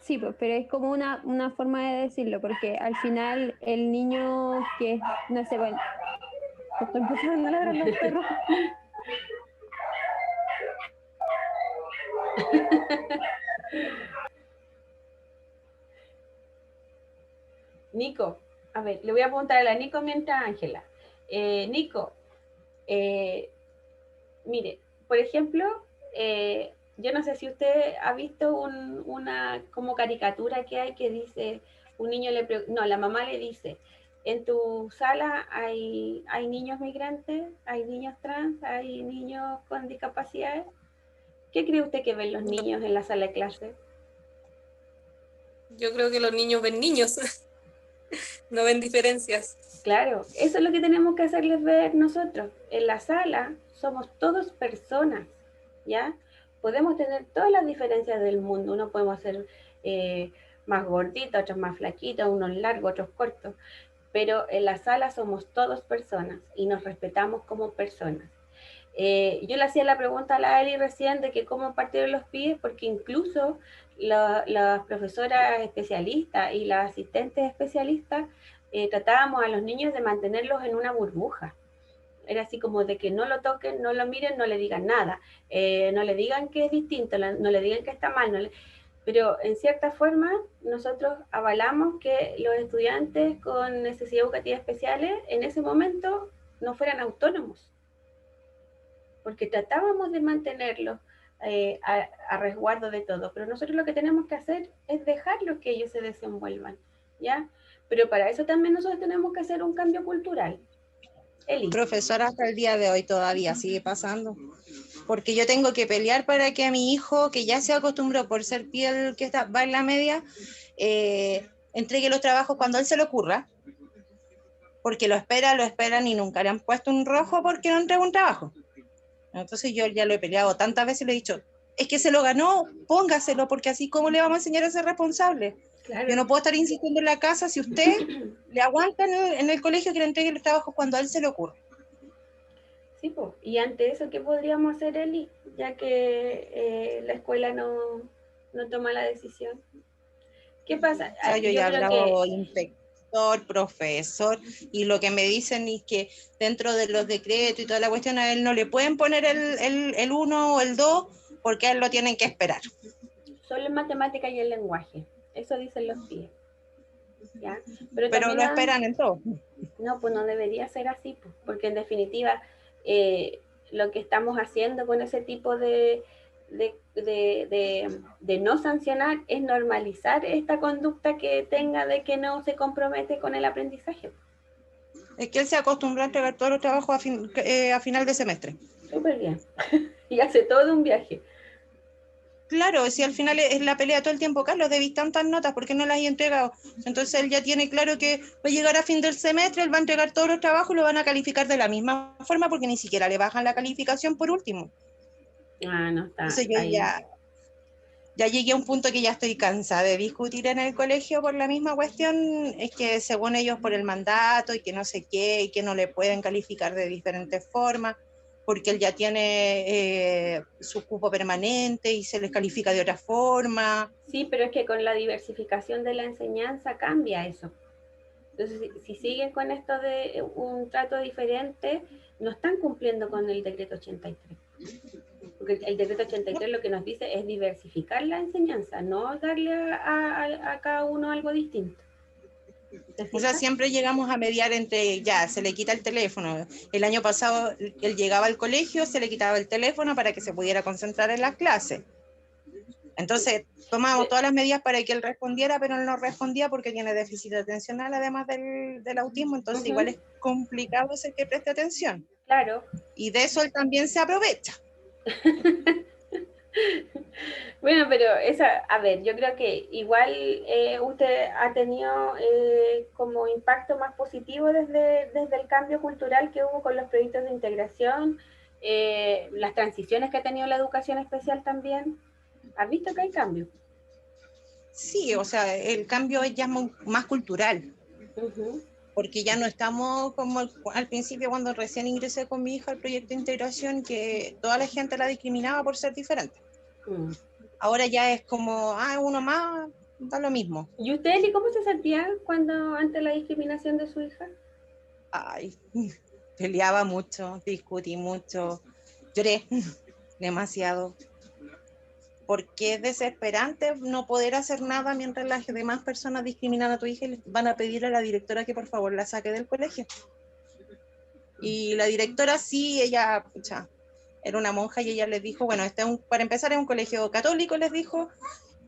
sí, pues, pero es como una forma de decirlo, porque al final el niño que, no sé, bueno, Justo empezaron a ladrar los perros. Nico, a ver, le voy a preguntar a la Nico mientras Ángela. Nico, mire, por ejemplo, yo no sé si usted ha visto una como caricatura que hay que dice, un niño no, la mamá le dice, en tu sala hay niños migrantes, hay niños trans, hay niños con discapacidades. ¿Qué cree usted que ven los niños en la sala de clase? Yo creo que los niños ven niños, no ven diferencias. Claro, eso es lo que tenemos que hacerles ver nosotros. En la sala somos todos personas, ¿ya? Podemos tener todas las diferencias del mundo. Uno podemos ser más gordito, otros más flaquitos, unos largos, otros cortos. Pero en la sala somos todos personas y nos respetamos como personas. Yo le hacía la pregunta a la Eli recién de que cómo partieron los pies, porque incluso las profesoras especialistas y las asistentes especialistas tratábamos a los niños de mantenerlos en una burbuja. Era así como de que no lo toquen, no lo miren, no le digan nada, no le digan que es distinto, no le digan que está mal, pero en cierta forma nosotros avalamos que los estudiantes con necesidades educativas especiales en ese momento no fueran autónomos, porque tratábamos de mantenerlos a resguardo de todo, pero nosotros lo que tenemos que hacer es dejarlos que ellos se desenvuelvan, ¿ya? Pero para eso también nosotros tenemos que hacer un cambio cultural. Eli. Profesora, hasta el día de hoy todavía sigue pasando, porque yo tengo que pelear para que a mi hijo, que ya se acostumbró por ser piel que va en la media, entregue los trabajos cuando a él se le ocurra, porque lo esperan y nunca le han puesto un rojo porque no entrega un trabajo. Entonces yo ya lo he peleado tantas veces y le he dicho, es que se lo ganó, póngaselo, porque así cómo le vamos a enseñar a ser responsable. Claro. Yo no puedo estar insistiendo en la casa si usted le aguanta en el colegio que le entregue los trabajos cuando a él se le ocurre. Sí, pues. Y ante eso, ¿qué podríamos hacer, Eli? Ya que la escuela no toma la decisión. ¿Qué pasa? O sea, yo ya he hablado inspector, profesor, y lo que me dicen es que dentro de los decretos y toda la cuestión a él no le pueden poner el 1 o el 2 porque a él lo tienen que esperar. Solo en matemática y en lenguaje. Eso dicen los pies. ¿Ya? Pero lo esperan en todo. No, pues no debería ser así, pues, porque en definitiva lo que estamos haciendo con ese tipo de no sancionar es normalizar esta conducta que tenga de que no se compromete con el aprendizaje. Es que él se acostumbró a entregar todos los trabajos a final de semestre. Súper bien. Y hace todo un viaje. Claro, si al final es la pelea todo el tiempo, Carlos, debís tantas notas, ¿por qué no las has entregado? Entonces él ya tiene claro que va a llegar a fin del semestre, él va a entregar todos los trabajos y lo van a calificar de la misma forma porque ni siquiera le bajan la calificación por último. Ah, no está. Entonces yo ya llegué a un punto que ya estoy cansada de discutir en el colegio por la misma cuestión, es que según ellos por el mandato y que no sé qué, y que no le pueden calificar de diferentes formas, porque él ya tiene su cupo permanente y se les califica de otra forma. Sí, pero es que con la diversificación de la enseñanza cambia eso. Entonces, si siguen con esto de un trato diferente, no están cumpliendo con el decreto 83. Porque el decreto 83 lo que nos dice es diversificar la enseñanza, no darle a cada uno algo distinto. O sea, siempre llegamos a mediar entre, ya, se le quita el teléfono. El año pasado él llegaba al colegio, se le quitaba el teléfono para que se pudiera concentrar en las clases. Entonces, tomábamos todas las medidas para que él respondiera, pero él no respondía porque tiene déficit atencional, además del autismo, entonces igual es complicado ser que preste atención. Claro. Y de eso él también se aprovecha. Bueno, pero a ver, yo creo que igual usted ha tenido como impacto más positivo desde el cambio cultural que hubo con los proyectos de integración, las transiciones que ha tenido la educación especial también. ¿Has visto que hay cambio? Sí, o sea, el cambio es ya más cultural. Porque ya no estamos como al principio cuando recién ingresé con mi hija al proyecto de integración, que toda la gente la discriminaba por ser diferente. Ahora ya es como, uno más, da lo mismo. ¿Y usted, Eli, cómo se sentía ante la discriminación de su hija? Ay, peleaba mucho, discutí mucho, lloré demasiado, porque es desesperante no poder hacer nada mientras las demás personas discriminan a tu hija y le van a pedir a la directora que por favor la saque del colegio. Y la directora sí, ella, pucha, era una monja y ella les dijo, bueno, para empezar es un colegio católico, les dijo,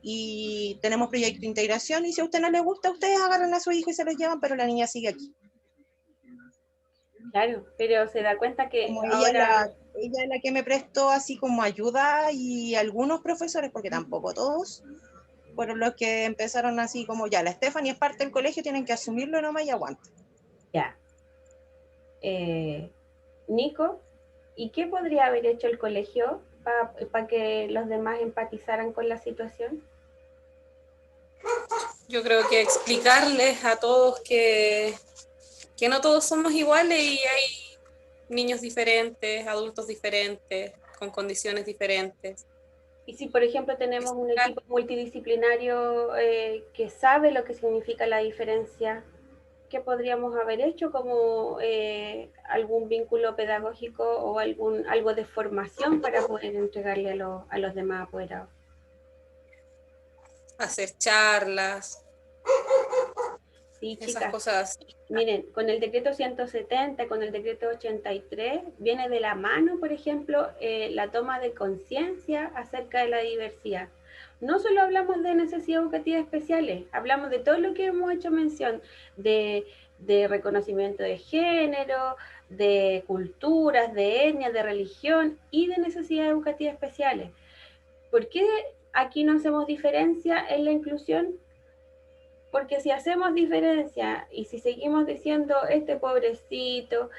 y tenemos proyecto de integración, y si a usted no le gusta, ustedes agarran a su hijo y se los llevan, pero la niña sigue aquí. Claro, pero se da cuenta que Como ahora... ella es la que me prestó así como ayuda, y algunos profesores, porque tampoco todos, fueron los que empezaron así como, ya, la Stephanie es parte del colegio, tienen que asumirlo nomás y aguanta. Ya. Nico, ¿y qué podría haber hecho el colegio para que los demás empatizaran con la situación? Yo creo que explicarles a todos que no todos somos iguales y hay niños diferentes, adultos diferentes, con condiciones diferentes. Y si, por ejemplo, tenemos un equipo multidisciplinario que sabe lo que significa la diferencia, ¿qué podríamos haber hecho como algún vínculo pedagógico o algo de formación para poder entregarle a los demás apoderados? Hacer charlas. Sí, esas chicas, cosas. Miren, con el decreto 170, con el decreto 83, viene de la mano, por ejemplo, la toma de conciencia acerca de la diversidad. No solo hablamos de necesidades educativas especiales, hablamos de todo lo que hemos hecho mención, de reconocimiento de género, de culturas, de etnia, de religión y de necesidades educativas especiales. ¿Por qué aquí no hacemos diferencia en la inclusión? Porque si hacemos diferencia y si seguimos diciendo este pobrecito,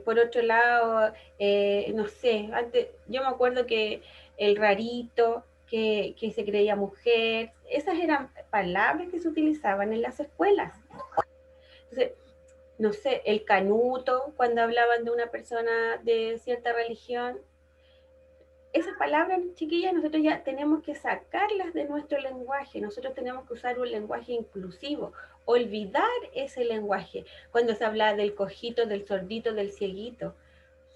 por otro lado, no sé, antes yo me acuerdo que el rarito, que se creía mujer, esas eran palabras que se utilizaban en las escuelas. Entonces, no sé, el canuto, cuando hablaban de una persona de cierta religión, esas palabras, chiquillas, nosotros ya tenemos que sacarlas de nuestro lenguaje, nosotros tenemos que usar un lenguaje inclusivo, olvidar ese lenguaje. Cuando se habla del cojito, del sordito, del cieguito,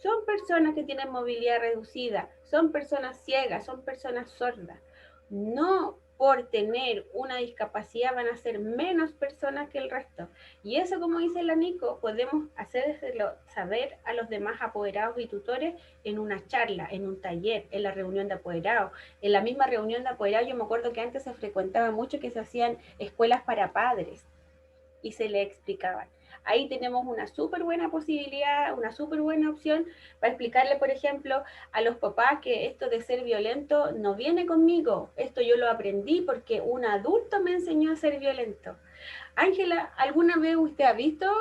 son personas que tienen movilidad reducida, son personas ciegas, son personas sordas. No por tener una discapacidad van a ser menos personas que el resto. Y eso, como dice la Nico, podemos hacérselo saber a los demás apoderados y tutores en una charla, en un taller, en la reunión de apoderados. En la misma reunión de apoderados yo me acuerdo que antes se frecuentaba mucho que se hacían escuelas para padres y se le explicaban. Ahí tenemos una súper buena posibilidad, una súper buena opción para explicarle, por ejemplo, a los papás que esto de ser violento no viene conmigo. Esto yo lo aprendí porque un adulto me enseñó a ser violento. Ángela, ¿alguna vez usted ha visto?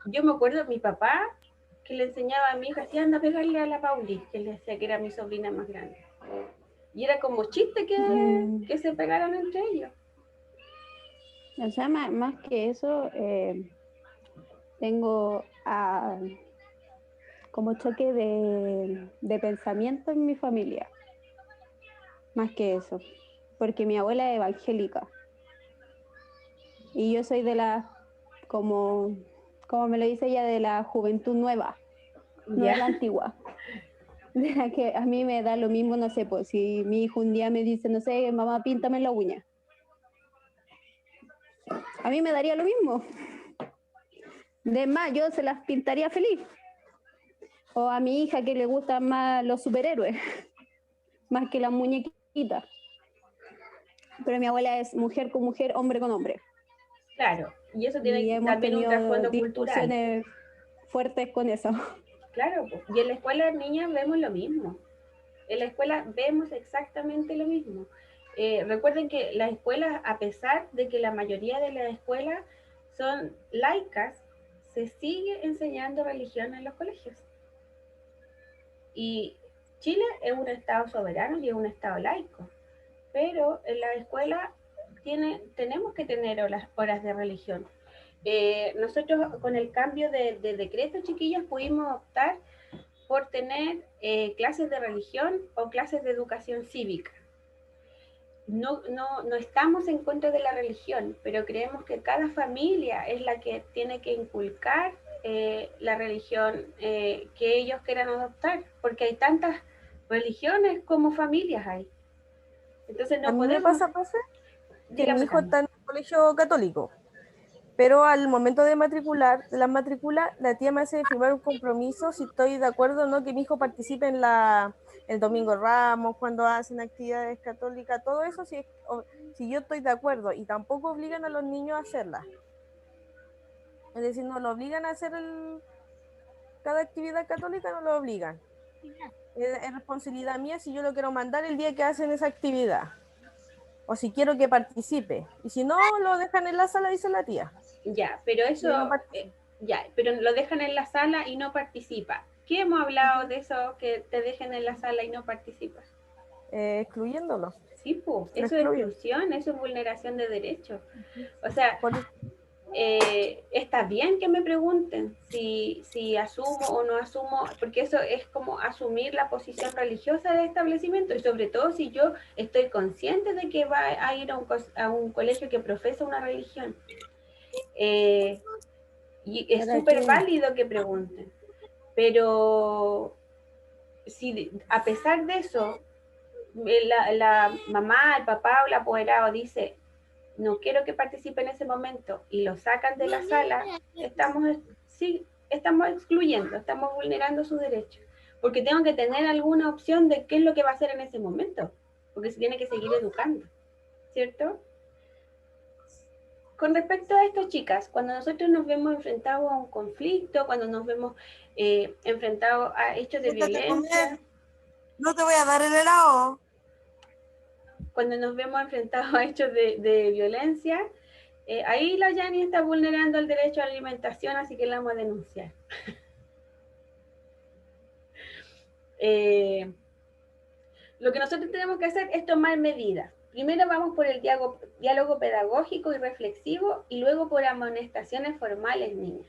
Yo me acuerdo de mi papá que le enseñaba a mi hija, así anda a pegarle a la Pauli, que le decía que era mi sobrina más grande. Y era como chiste que se pegaran entre ellos. O sea, más que eso, tengo como choque de pensamiento en mi familia. Más que eso. Porque mi abuela es evangélica. Y yo soy de la, como me lo dice ella, de la juventud nueva, no de la antigua. De la que a mí me da lo mismo, no sé, pues si mi hijo un día me dice, no sé, mamá, píntame la uña. A mí me daría lo mismo. De más, yo se las pintaría feliz. O a mi hija que le gustan más los superhéroes, más que las muñequitas. Pero mi abuela es mujer con mujer, hombre con hombre. Claro, y eso tiene también un trasfondo cultural. Fuertes con eso. Claro, y en la escuela de niñas vemos lo mismo. En la escuela vemos exactamente lo mismo. Recuerden que las escuelas, a pesar de que la mayoría de las escuelas son laicas, se sigue enseñando religión en los colegios. Y Chile es un estado soberano y es un estado laico, pero en la escuela tenemos que tener horas de religión. Nosotros con el cambio de decreto, chiquillos, pudimos optar por tener clases de religión o clases de educación cívica. no estamos en contra de la religión, pero creemos que cada familia es la que tiene que inculcar la religión que ellos quieran adoptar, porque hay tantas religiones como familias hay. Entonces A no mí me podemos... pasa, profe, que mi Dígame, hijo Carmen. está en un colegio católico, pero al momento de matricular, de la matrícula, la tía me hace firmar un compromiso si estoy de acuerdo o no que mi hijo participe en el Domingo Ramos, cuando hacen actividades católicas, todo eso, si yo estoy de acuerdo, y tampoco obligan a los niños a hacerlas. Es decir, no lo obligan a hacer cada actividad católica, no lo obligan. Es responsabilidad mía si yo lo quiero mandar el día que hacen esa actividad, o si quiero que participe, y si no, lo dejan en la sala, dice la tía. Ya, pero eso, Y no participa. ya, pero lo dejan en la sala y no participa. ¿Qué hemos hablado de eso, que te dejen en la sala y no participas? Excluyéndolo. Sí, pues, Lo eso es excluyen. exclusión, eso es vulneración de derechos. O sea, Por- está bien que me pregunten si asumo o no asumo, porque eso es como asumir la posición religiosa del establecimiento, y sobre todo si yo estoy consciente de que va a ir a un colegio que profesa una religión. Y es súper válido que pregunten, pero si a pesar de eso la mamá, el papá o el apoderado dice no quiero que participe en ese momento y lo sacan de la sala, estamos excluyendo, estamos vulnerando sus derechos, porque tengo que tener alguna opción de qué es lo que va a hacer en ese momento, porque se tiene que seguir educando, ¿cierto? Con respecto a esto, chicas, cuando nosotros nos vemos enfrentados a un conflicto, cuando nos vemos enfrentados a hechos de violencia, No te voy a dar el helado. cuando nos vemos enfrentados a hechos de violencia, ahí la Yani está vulnerando el derecho a la alimentación, así que la vamos a denunciar. Lo que nosotros tenemos que hacer es tomar medidas. Primero vamos por el diálogo pedagógico y reflexivo, y luego por amonestaciones formales, niñas.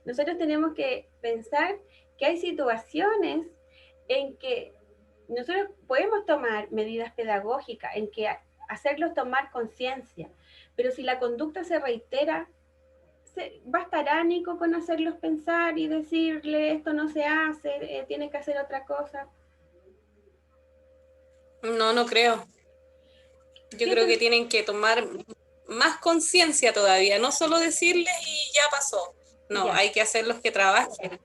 Nosotros tenemos que pensar que hay situaciones en que nosotros podemos tomar medidas pedagógicas, en que hacerlos tomar conciencia, pero si la conducta se reitera, bastará, Nico, con hacerlos pensar y decirle esto no se hace, tiene que hacer otra cosa. No creo. Yo creo que tienen que tomar más conciencia todavía, no solo decirles y ya pasó. No, Ya. hay que hacerlos que trabajen.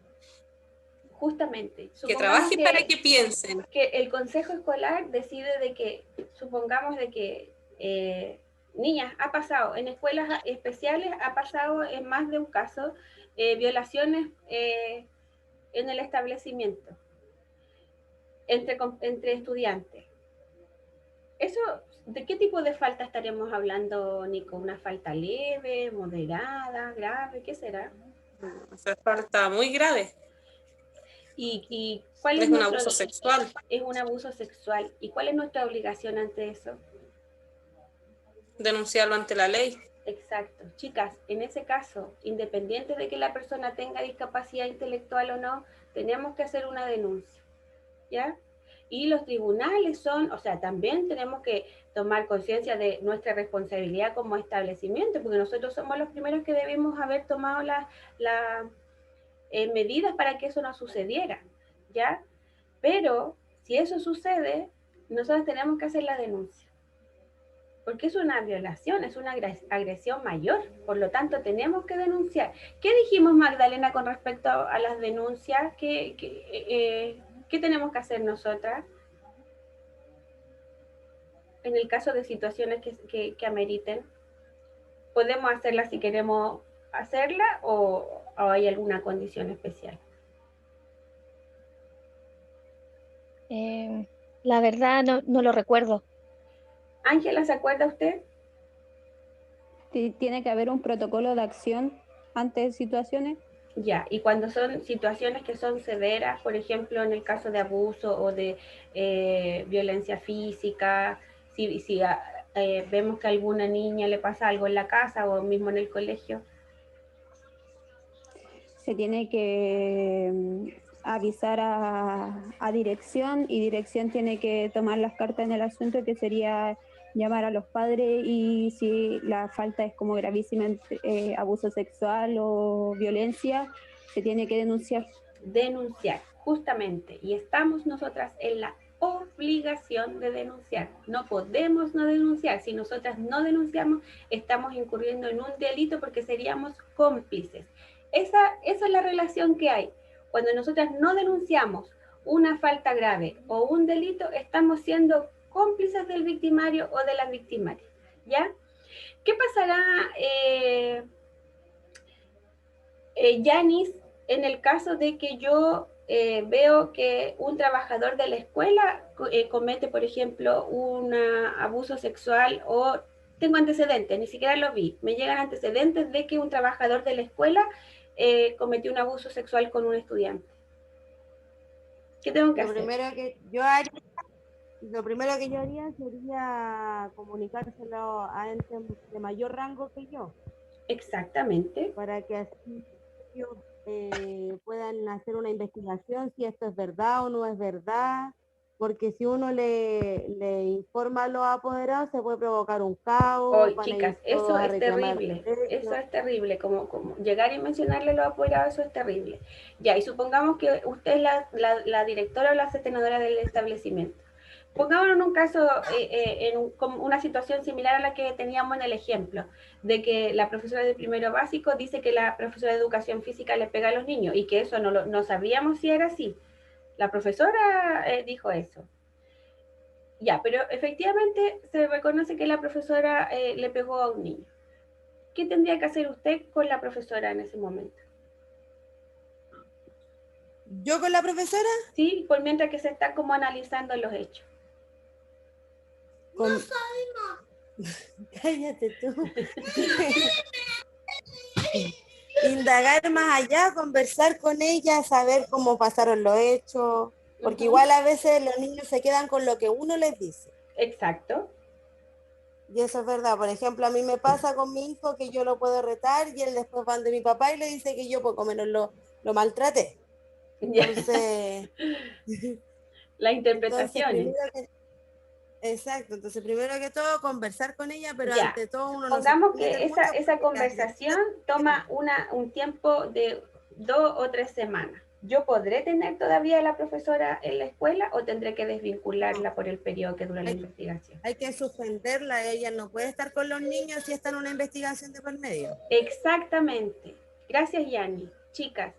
Justamente. Que trabajen para que piensen. Que el consejo escolar decide de que, supongamos de que, niñas, ha pasado, en escuelas especiales ha pasado en más de un caso, violaciones en el establecimiento, entre estudiantes. Eso, ¿de qué tipo de falta estaremos hablando, Nico? ¿Una falta leve, moderada, grave? ¿Qué será? Esa falta muy grave. ¿Y cuál es un abuso sexual? Es un abuso sexual. ¿Y cuál es nuestra obligación ante eso? Denunciarlo ante la ley. Exacto. Chicas, en ese caso, independiente de que la persona tenga discapacidad intelectual o no, tenemos que hacer una denuncia, ¿ya? Y los tribunales también tenemos que tomar conciencia de nuestra responsabilidad como establecimiento, porque nosotros somos los primeros que debemos haber tomado las medidas para que eso no sucediera, ¿ya? Pero si eso sucede, nosotros tenemos que hacer la denuncia, porque es una violación, es una agresión mayor, por lo tanto tenemos que denunciar. ¿Qué dijimos, Magdalena, con respecto a las denuncias? ¿Qué tenemos que hacer nosotras en el caso de situaciones que ameriten? ¿Podemos hacerla si queremos hacerla o hay alguna condición especial? La verdad no lo recuerdo. Ángela, ¿se acuerda usted? Tiene que haber un protocolo de acción ante situaciones. Ya, y cuando son situaciones que son severas, por ejemplo, en el caso de abuso o de violencia física, si vemos que a alguna niña le pasa algo en la casa o mismo en el colegio. Se tiene que avisar a dirección, y dirección tiene que tomar las cartas en el asunto, que sería llamar a los padres y si la falta es como gravísima, abuso sexual o violencia, se tiene que denunciar. Denunciar, justamente, y estamos nosotras en la obligación de denunciar. No podemos no denunciar. Si nosotras no denunciamos, estamos incurriendo en un delito porque seríamos cómplices. Esa es la relación que hay. Cuando nosotras no denunciamos una falta grave o un delito, estamos siendo cómplices del victimario o de la victimaria, ¿ya? ¿Qué pasará, Yanis, en el caso de que yo veo que un trabajador de la escuela comete, por ejemplo, un abuso sexual o tengo antecedentes, ni siquiera lo vi, me llegan antecedentes de que un trabajador de la escuela cometió un abuso sexual con un estudiante? ¿Qué tengo que hacer? Lo primero que yo haría sería comunicárselo a entes de mayor rango que yo. Exactamente. Para que así ellos puedan hacer una investigación si esto es verdad o no es verdad, porque si uno le informa a los apoderados se puede provocar un caos. Oh, chicas, eso es terrible, eso es terrible, como llegar y mencionarle a los apoderados, eso es terrible. Ya, y supongamos que usted es la directora o la sostenedora del establecimiento. Pongámonos en un caso, como una situación similar a la que teníamos en el ejemplo, de que la profesora de primero básico dice que la profesora de educación física le pega a los niños y que eso no sabíamos si era así. La profesora dijo eso. Ya, pero efectivamente se reconoce que la profesora le pegó a un niño. ¿Qué tendría que hacer usted con la profesora en ese momento? ¿Yo con la profesora? Sí, por mientras que se está como analizando los hechos. No sabemos. Cállate tú. Indagar más allá, conversar con ella, saber cómo pasaron los hechos, porque igual a veces los niños se quedan con lo que uno les dice. Exacto. Y eso es verdad. Por ejemplo, a mí me pasa con mi hijo que yo lo puedo retar y él después va de mi papá y le dice que yo poco menos lo maltraté. Entonces, la interpretación. Exacto, entonces primero que todo conversar con ella, pero ya. ante todo uno pongamos que esa conversación toma un tiempo de 2 o 3 semanas. ¿Yo podré tener todavía a la profesora en la escuela o tendré que desvincularla por el periodo que dura la investigación? Hay que suspenderla, ella no puede estar con los niños si está en una investigación de por medio. Exactamente. Gracias, Yani. Chicas,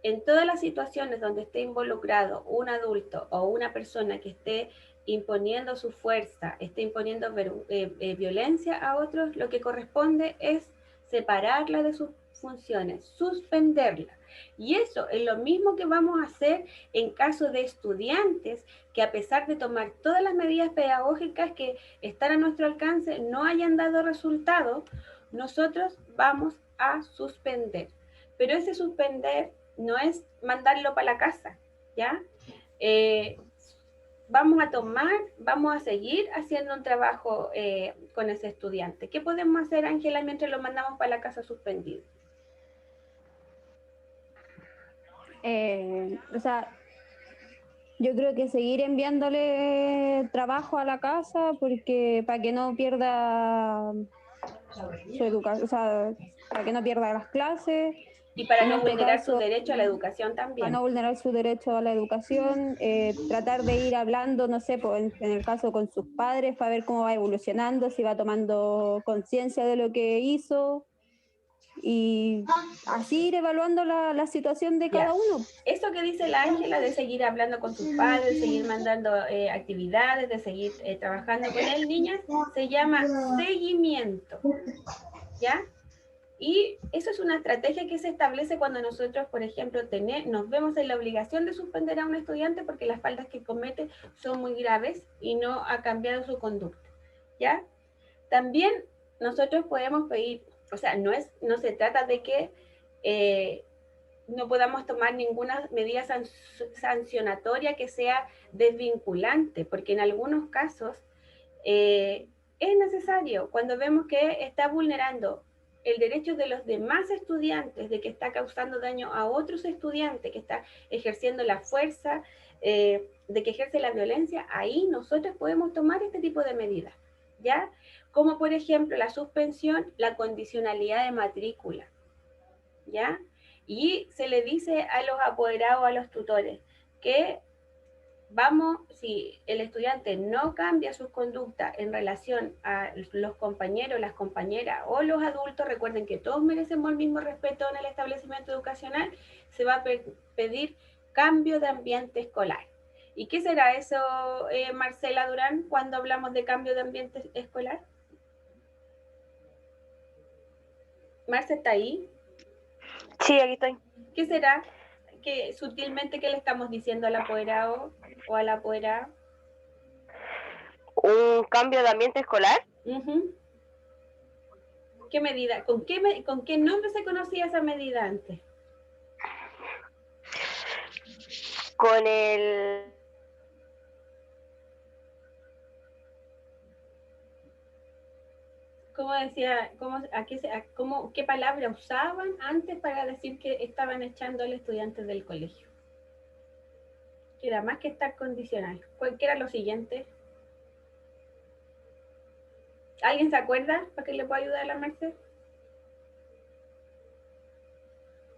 en todas las situaciones donde esté involucrado un adulto o una persona que esté imponiendo su fuerza, esté imponiendo violencia a otros, lo que corresponde es separarla de sus funciones, suspenderla. Y eso es lo mismo que vamos a hacer en caso de estudiantes que, a pesar de tomar todas las medidas pedagógicas que están a nuestro alcance, no hayan dado resultado, nosotros vamos a suspender. Pero ese suspender no es mandarlo para la casa, ¿ya? Vamos a seguir haciendo un trabajo con ese estudiante. ¿Qué podemos hacer, Ángela, mientras lo mandamos para la casa suspendido? O sea, yo creo que seguir enviándole trabajo a la casa porque para que no pierda su educación, o sea, para que no pierda las clases. Y para no vulnerar su derecho a la educación también. Para no vulnerar su derecho a la educación, tratar de ir hablando, no sé, pues, en el caso con sus padres, para ver cómo va evolucionando, si va tomando conciencia de lo que hizo, y así ir evaluando la situación de cada uno. Eso que dice la Ángela de seguir hablando con sus padres, de seguir mandando actividades, de seguir trabajando con él, niñas, se llama seguimiento, ¿ya? Y eso es una estrategia que se establece cuando nosotros, por ejemplo, nos vemos en la obligación de suspender a un estudiante porque las faltas que comete son muy graves y no ha cambiado su conducta, ¿ya? También nosotros podemos pedir, o sea, no se trata de que no podamos tomar ninguna medida sancionatoria que sea desvinculante, porque en algunos casos es necesario, cuando vemos que está vulnerando el derecho de los demás estudiantes, de que está causando daño a otros estudiantes, que está ejerciendo la fuerza, de que ejerce la violencia, ahí nosotros podemos tomar este tipo de medidas, ¿ya? Como por ejemplo la suspensión, la condicionalidad de matrícula, ¿ya? Y se le dice a los apoderados, a los tutores, que si el estudiante no cambia sus conductas en relación a los compañeros, las compañeras o los adultos, recuerden que todos merecemos el mismo respeto en el establecimiento educacional, se va a pedir cambio de ambiente escolar. ¿Y qué será eso, Marcela Durán, cuando hablamos de cambio de ambiente escolar? Marce, ¿está ahí? Sí, aquí estoy. ¿Qué será? Que sutilmente, ¿qué le estamos diciendo al apoderado o a la apoderada? ¿Un cambio de ambiente escolar? ¿Qué medida? ¿Con qué nombre se conocía esa medida antes? Con el... ¿Cómo decía? ¿Qué palabra usaban antes para decir que estaban echando al estudiante del colegio? Que era más que estar condicional. ¿Qué era lo siguiente? ¿Alguien se acuerda para que le pueda ayudar a la Merced?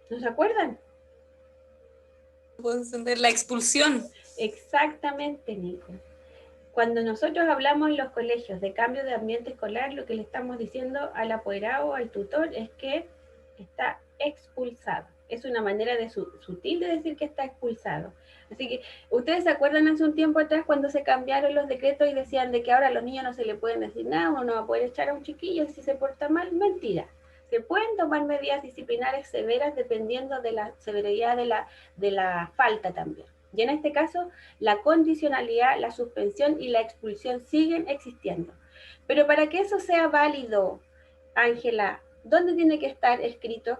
¿No se acuerdan? Puedo entender la expulsión. Exactamente, Nico. Cuando nosotros hablamos en los colegios de cambio de ambiente escolar, lo que le estamos diciendo al apoderado o al tutor es que está expulsado. Es una manera sutil de decir que está expulsado. Así que, ¿ustedes se acuerdan hace un tiempo atrás cuando se cambiaron los decretos y decían de que ahora a los niños no se le pueden decir nada, uno no va a poder echar a un chiquillo si se porta mal? Mentira. Se pueden tomar medidas disciplinarias severas dependiendo de la severidad de la falta también. Y en este caso, la condicionalidad, la suspensión y la expulsión siguen existiendo. Pero para que eso sea válido, Ángela, ¿dónde tiene que estar escrito?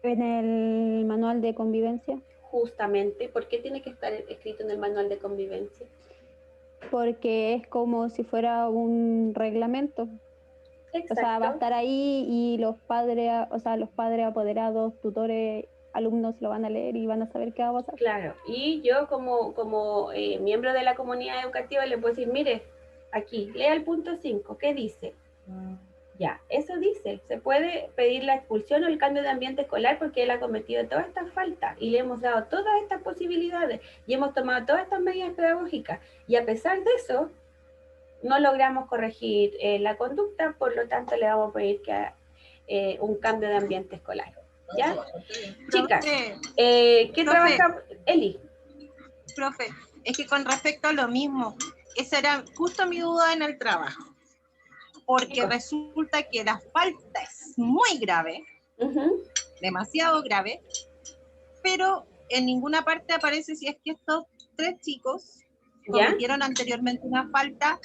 En el manual de convivencia. Justamente, ¿por qué tiene que estar escrito en el manual de convivencia? Porque es como si fuera un reglamento. Exacto. O sea, va a estar ahí y los padres apoderados, tutores, alumnos lo van a leer y van a saber qué va a pasar. Claro, y yo como miembro de la comunidad educativa le puedo decir, mire, aquí, lea el punto 5, ¿qué dice? Ya, eso dice, se puede pedir la expulsión o el cambio de ambiente escolar porque él ha cometido todas estas faltas y le hemos dado todas estas posibilidades y hemos tomado todas estas medidas pedagógicas y a pesar de eso no logramos corregir la conducta, por lo tanto le vamos a pedir que un cambio de ambiente escolar. ¿Ya? Chicas, ¿qué trabaja Eli? Profe, es que con respecto a lo mismo, esa era justo mi duda en el trabajo, porque resulta que la falta es muy grave, demasiado grave, pero en ninguna parte aparece si es que estos 3 chicos cometieron anteriormente una falta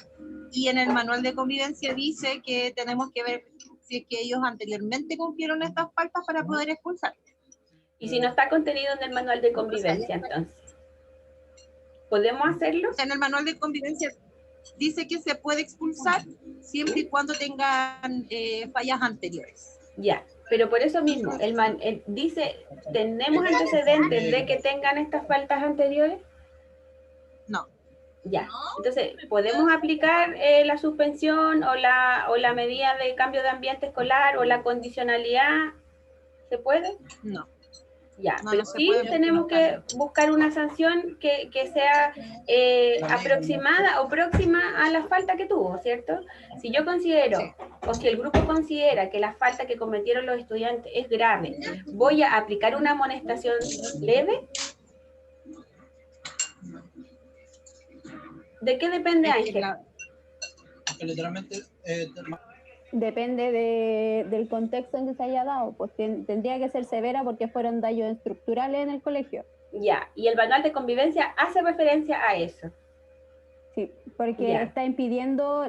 y en el manual de convivencia dice que tenemos que ver si es que ellos anteriormente cumplieron estas faltas para poder expulsar. Y si no está contenido en el manual de convivencia, entonces, ¿podemos hacerlo? En el manual de convivencia dice que se puede expulsar siempre y cuando tengan fallas anteriores. Ya, pero por eso mismo, dice, ¿tenemos antecedentes de que tengan estas faltas anteriores? No. Ya, entonces, ¿podemos aplicar la suspensión o la medida de cambio de ambiente escolar o la condicionalidad? ¿Se puede? No. Ya, no, pero sí tenemos que buscar una sanción que sea aproximada o próxima a la falta que tuvo, ¿cierto? Si yo considero, o si el grupo considera que la falta que cometieron los estudiantes es grave, ¿voy a aplicar una amonestación leve? ¿De qué depende, Ángela? Literalmente... Depende del contexto en que se haya dado, pues tendría que ser severa porque fueron daños estructurales en el colegio. Ya, y el manual de convivencia hace referencia a eso. Sí, porque está impidiendo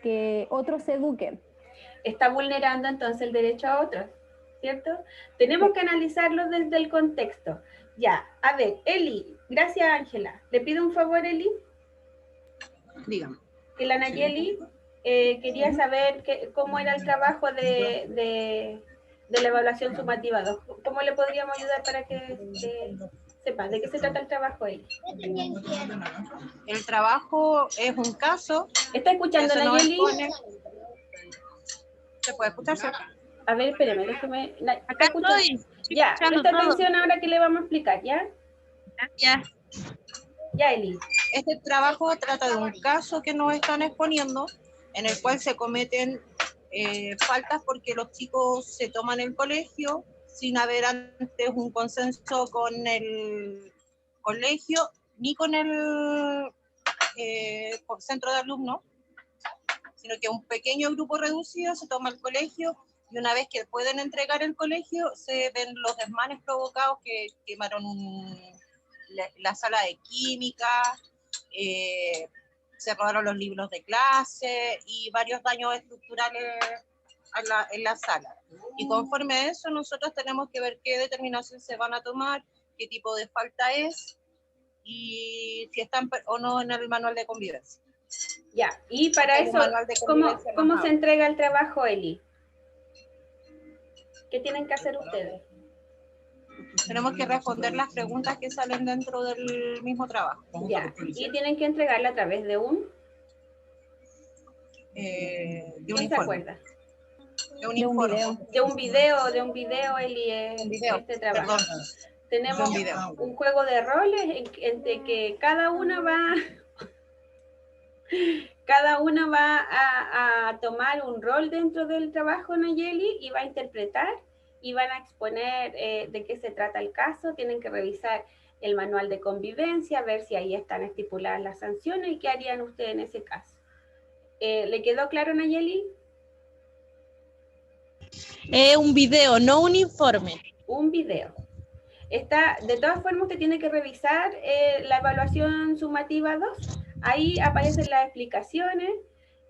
que otros se eduquen. Está vulnerando entonces el derecho a otros, ¿cierto? Tenemos que analizarlo desde el contexto. Ya, a ver, Eli, gracias Ángela. ¿Le pido un favor, Eli? Dígame. Que la Nayeli quería saber cómo era el trabajo de de la evaluación sumativa 2. ¿Cómo le podríamos ayudar para que sepa de qué se trata el trabajo ahí? El trabajo es un caso. ¿Está escuchando, que se nos Nayeli? expone. ¿Se puede escuchar, cierto? A ver, espéreme, déjeme. Acá estoy Ya, escuchando presta todo. atención ahora que le vamos a explicar, ¿ya? Gracias. Ya, Eli. Este trabajo trata de un caso que nos están exponiendo, en el cual se cometen faltas porque los chicos se toman el colegio sin haber antes un consenso con el colegio ni con el centro de alumnos, sino que un pequeño grupo reducido se toma el colegio y una vez que pueden entregar el colegio se ven los desmanes provocados que quemaron la sala de química, se robaron los libros de clase y varios daños estructurales en la sala. Y conforme a eso nosotros tenemos que ver qué determinaciones se van a tomar, qué tipo de falta es y si están o no en el manual de convivencia. Ya, y para eso, ¿cómo se entrega el trabajo, Eli? ¿Qué tienen que hacer ustedes? Tenemos que responder las preguntas que salen dentro del mismo trabajo. Ya, y tienen que entregarla a través de un... de un ¿Quién se informe. acuerda? De un video, Eli, este trabajo. Perdón. Tenemos un juego de roles entre que cada una va a tomar un rol dentro del trabajo, Nayeli, y va a interpretar y van a exponer de qué se trata el caso. Tienen que revisar el manual de convivencia, ver si ahí están estipuladas las sanciones y qué harían ustedes en ese caso. ¿Le quedó claro, Nayeli? Un video, no un informe. Un video. De todas formas, usted tiene que revisar la evaluación sumativa 2. Ahí aparecen las explicaciones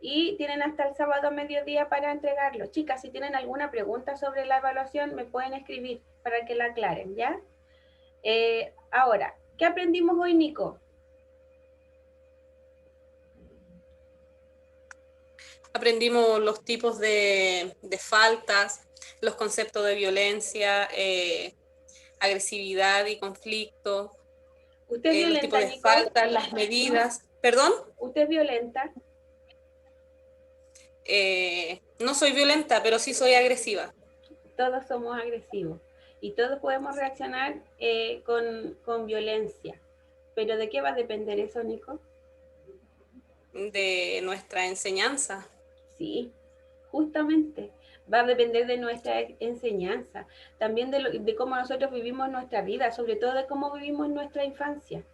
y tienen hasta el sábado a mediodía para entregarlo. Chicas, si tienen alguna pregunta sobre la evaluación, me pueden escribir para que la aclaren, ¿ya? Ahora, ¿qué aprendimos hoy, Nico? Aprendimos los tipos de faltas, los conceptos de violencia, agresividad y conflicto, ¿Usted es violenta, los tipos de Nico? faltas, las medidas. ¿Perdón? ¿Usted es violenta? No soy violenta, pero sí soy agresiva. Todos somos agresivos y todos podemos reaccionar con violencia. ¿Pero de qué va a depender eso, Nico? De nuestra enseñanza. Sí, justamente. Va a depender de nuestra enseñanza, también de cómo nosotros vivimos nuestra vida, sobre todo de cómo vivimos nuestra infancia.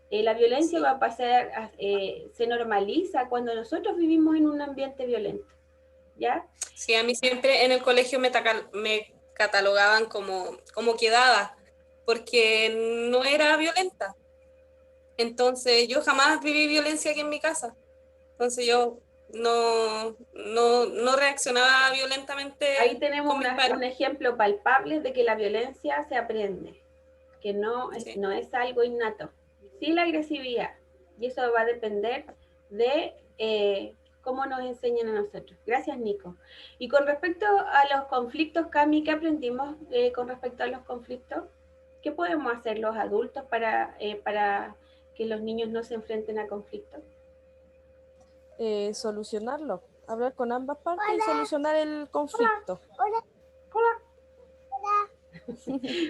La violencia va a pasar, se normaliza cuando nosotros vivimos en un ambiente violento, ¿ya? Sí, a mí siempre en el colegio me catalogaban como quedada, porque no era violenta. Entonces yo jamás viví violencia aquí en mi casa. Entonces yo no reaccionaba violentamente. Ahí tenemos un ejemplo palpable de que la violencia se aprende, que no es algo innato. Sí, la agresividad, y eso va a depender de cómo nos enseñan a nosotros. Gracias, Nico. Y con respecto a los conflictos, Cami, ¿qué aprendimos con respecto a los conflictos? ¿Qué podemos hacer los adultos para que los niños no se enfrenten a conflictos? Solucionarlo, hablar con ambas partes y solucionar el conflicto. Hola.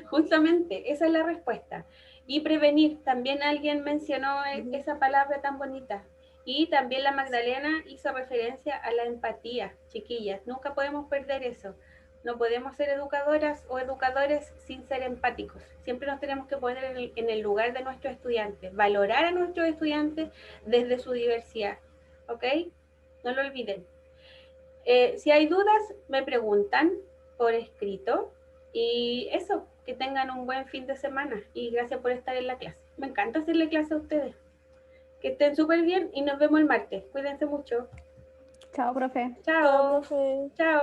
Justamente, esa es la respuesta. Y prevenir, también alguien mencionó esa palabra tan bonita. Y también la Magdalena hizo referencia a la empatía, chiquillas. Nunca podemos perder eso. No podemos ser educadoras o educadores sin ser empáticos. Siempre nos tenemos que poner en el lugar de nuestros estudiantes, valorar a nuestros estudiantes desde su diversidad. ¿Ok? No lo olviden. Si hay dudas, me preguntan por escrito. Y eso, que tengan un buen fin de semana. Y gracias por estar en la clase. Me encanta hacerle clase a ustedes. Que estén súper bien y nos vemos el martes. Cuídense mucho. Chao, profe. Chao. Chao, profe. Chao.